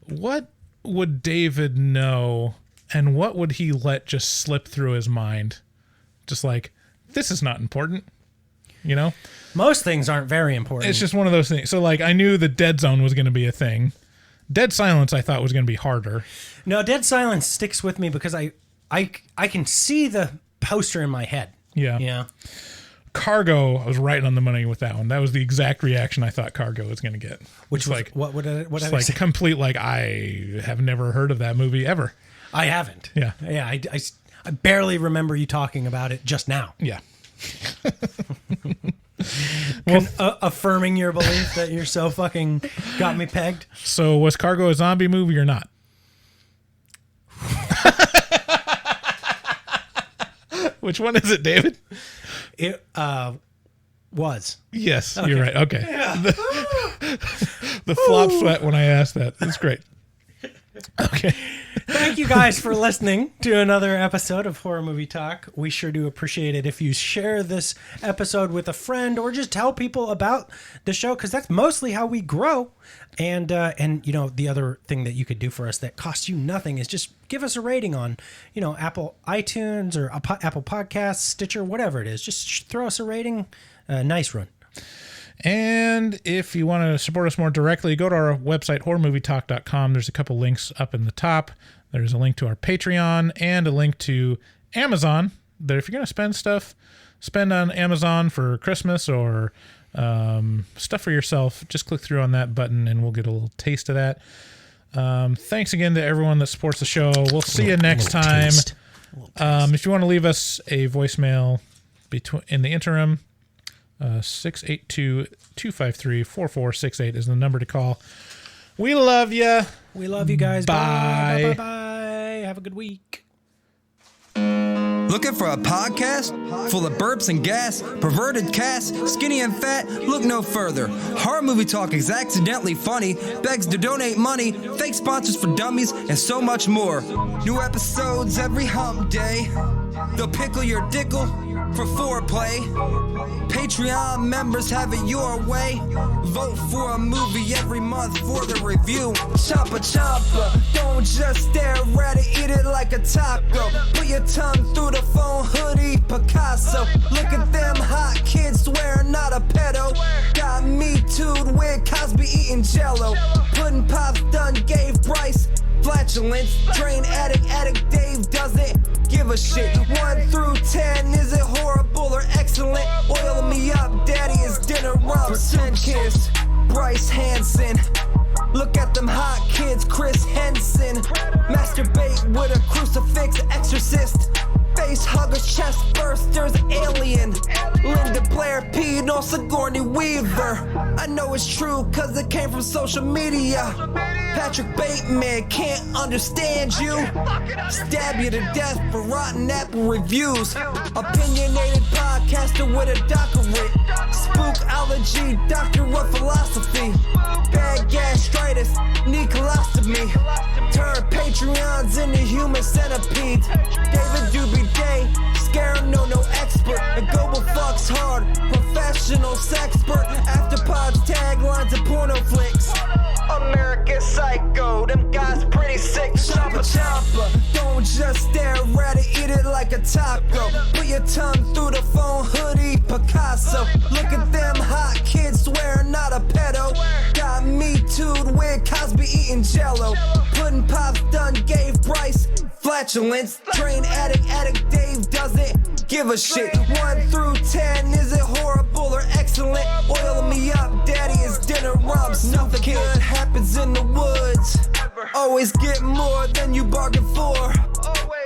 what would David know and what would he let just slip through his mind? Just like, this is not important, you know? Most things aren't very important. It's just one of those things. So I knew the dead zone was going to be a thing. Dead silence I thought was going to be harder. No, dead silence sticks with me because I can see the poster in my head. Yeah. Yeah. Cargo, I was right on the money with that one. That was the exact reaction I thought Cargo was going to get. Which was what did I say? Complete I have never heard of that movie ever. I haven't. Yeah. Yeah, I barely remember you talking about it just now. Yeah. Affirming your belief that you're so fucking got me pegged. So was Cargo a zombie movie or not? Which one is it, David? It was. Yes, okay. You're right. Okay. Yeah. The flop sweat when I asked that. It's great. Okay. Thank you guys for listening to another episode of Horror Movie Talk. We sure do appreciate it if you share this episode with a friend or just tell people about the show because that's mostly how we grow. And the other thing that you could do for us that costs you nothing is just give us a rating on, Apple iTunes or Apple Podcasts, Stitcher, whatever it is. Just throw us a rating. Nice run. And if you want to support us more directly, go to our website, horrormovietalk.com. There's a couple links up in the top. There's a link to our Patreon and a link to Amazon. That if you're going to spend on Amazon for Christmas or stuff for yourself, just click through on that button and we'll get a little taste of that. Thanks again to everyone that supports the show. We'll see you next time. If you want to leave us a voicemail in the interim, 682-253-4468 is the number to call. We love you. We love you guys. Bye. Bye. Bye. Bye. Have a good week. Looking for a podcast full of burps and gas, perverted cast, skinny and fat? Look no further. Horror Movie Talk is accidentally funny, begs to donate money, fake sponsors for dummies, and so much more. New episodes every hump day. They'll pickle your dickle for foreplay. Patreon members have it your way. Vote for a movie every month for the review. Choppa choppa, don't just stare at it, eat it like a taco. Put your tongue through the phone, hoodie, Picasso. Look at them hot kids swear not a pedo. Got me too'd with Cosby eating jello. Pudding Pops done gave Bryce flatulence. Drain addict Dave doesn't give a shit. 1 through 10, is it horrible or excellent? Oil me up, daddy, is dinner rumps. Kiss Bryce Hansen. Look at them hot kids, Chris Henson. Masturbate with a crucifix, exorcist. Face huggers, chest bursters, alien. Linda Blair peed on Sigourney Weaver. I know it's true cause it came from social media. Patrick Bateman can't understand you. Stab you to death for rotten Apple reviews. Opinionated podcaster with a doctorate. Spookology, doctor of philosophy. Bad gastritis, need colostomy. Turn Patreons into human centipedes. David Doobie Day, scare no expert. And global fucks hard, professional sexpert, afterpods, taglines, and porno flicks. American Psycho, them guys pretty sick. Chopper, chopper, don't just stare at it, eat it like a taco. Put your tongue through the phone, hoodie, Picasso. Look at them hot kids, swear not a pedo. Got me too'd with Cosby eating jello. Pudding Pops done gave Bryce flatulence. Train addict Dave doesn't give a shit. 1 through 10, is it horrible or excellent? Oil me up, daddy, is dinner rubs. Nothing good happens in the woods. Always get more than you bargain for.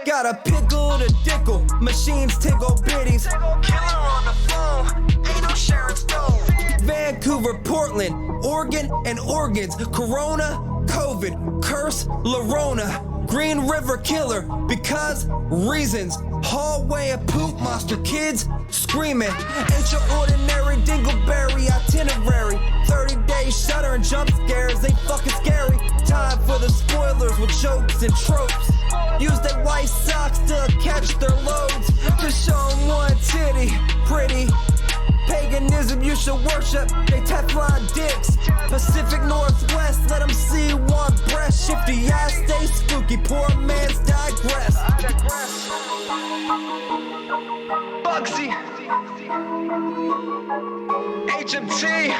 Got a pickle to dickle, machines tickle bitties. Killer on the phone, ain't no Sharon Stone. Vancouver, Portland, Oregon, and organs. Corona, COVID, curse, Lorona. Green River Killer, because reasons. Hallway of poop monster kids screaming. Ain't your ordinary dingleberry itinerary. 30-day shutter and jump scares ain't fucking scary. Time for the spoilers with jokes and tropes. Use their white socks to catch their loads. Just show 'em one titty, pretty. Paganism you should worship, they Teflon dicks. Pacific Northwest, let them see one breast. Shifty ass, stay spooky, poor man's digress. Bugsy, HMT,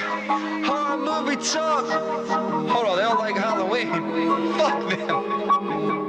horror movie talk. Hold on, they don't like Halloween. Fuck them.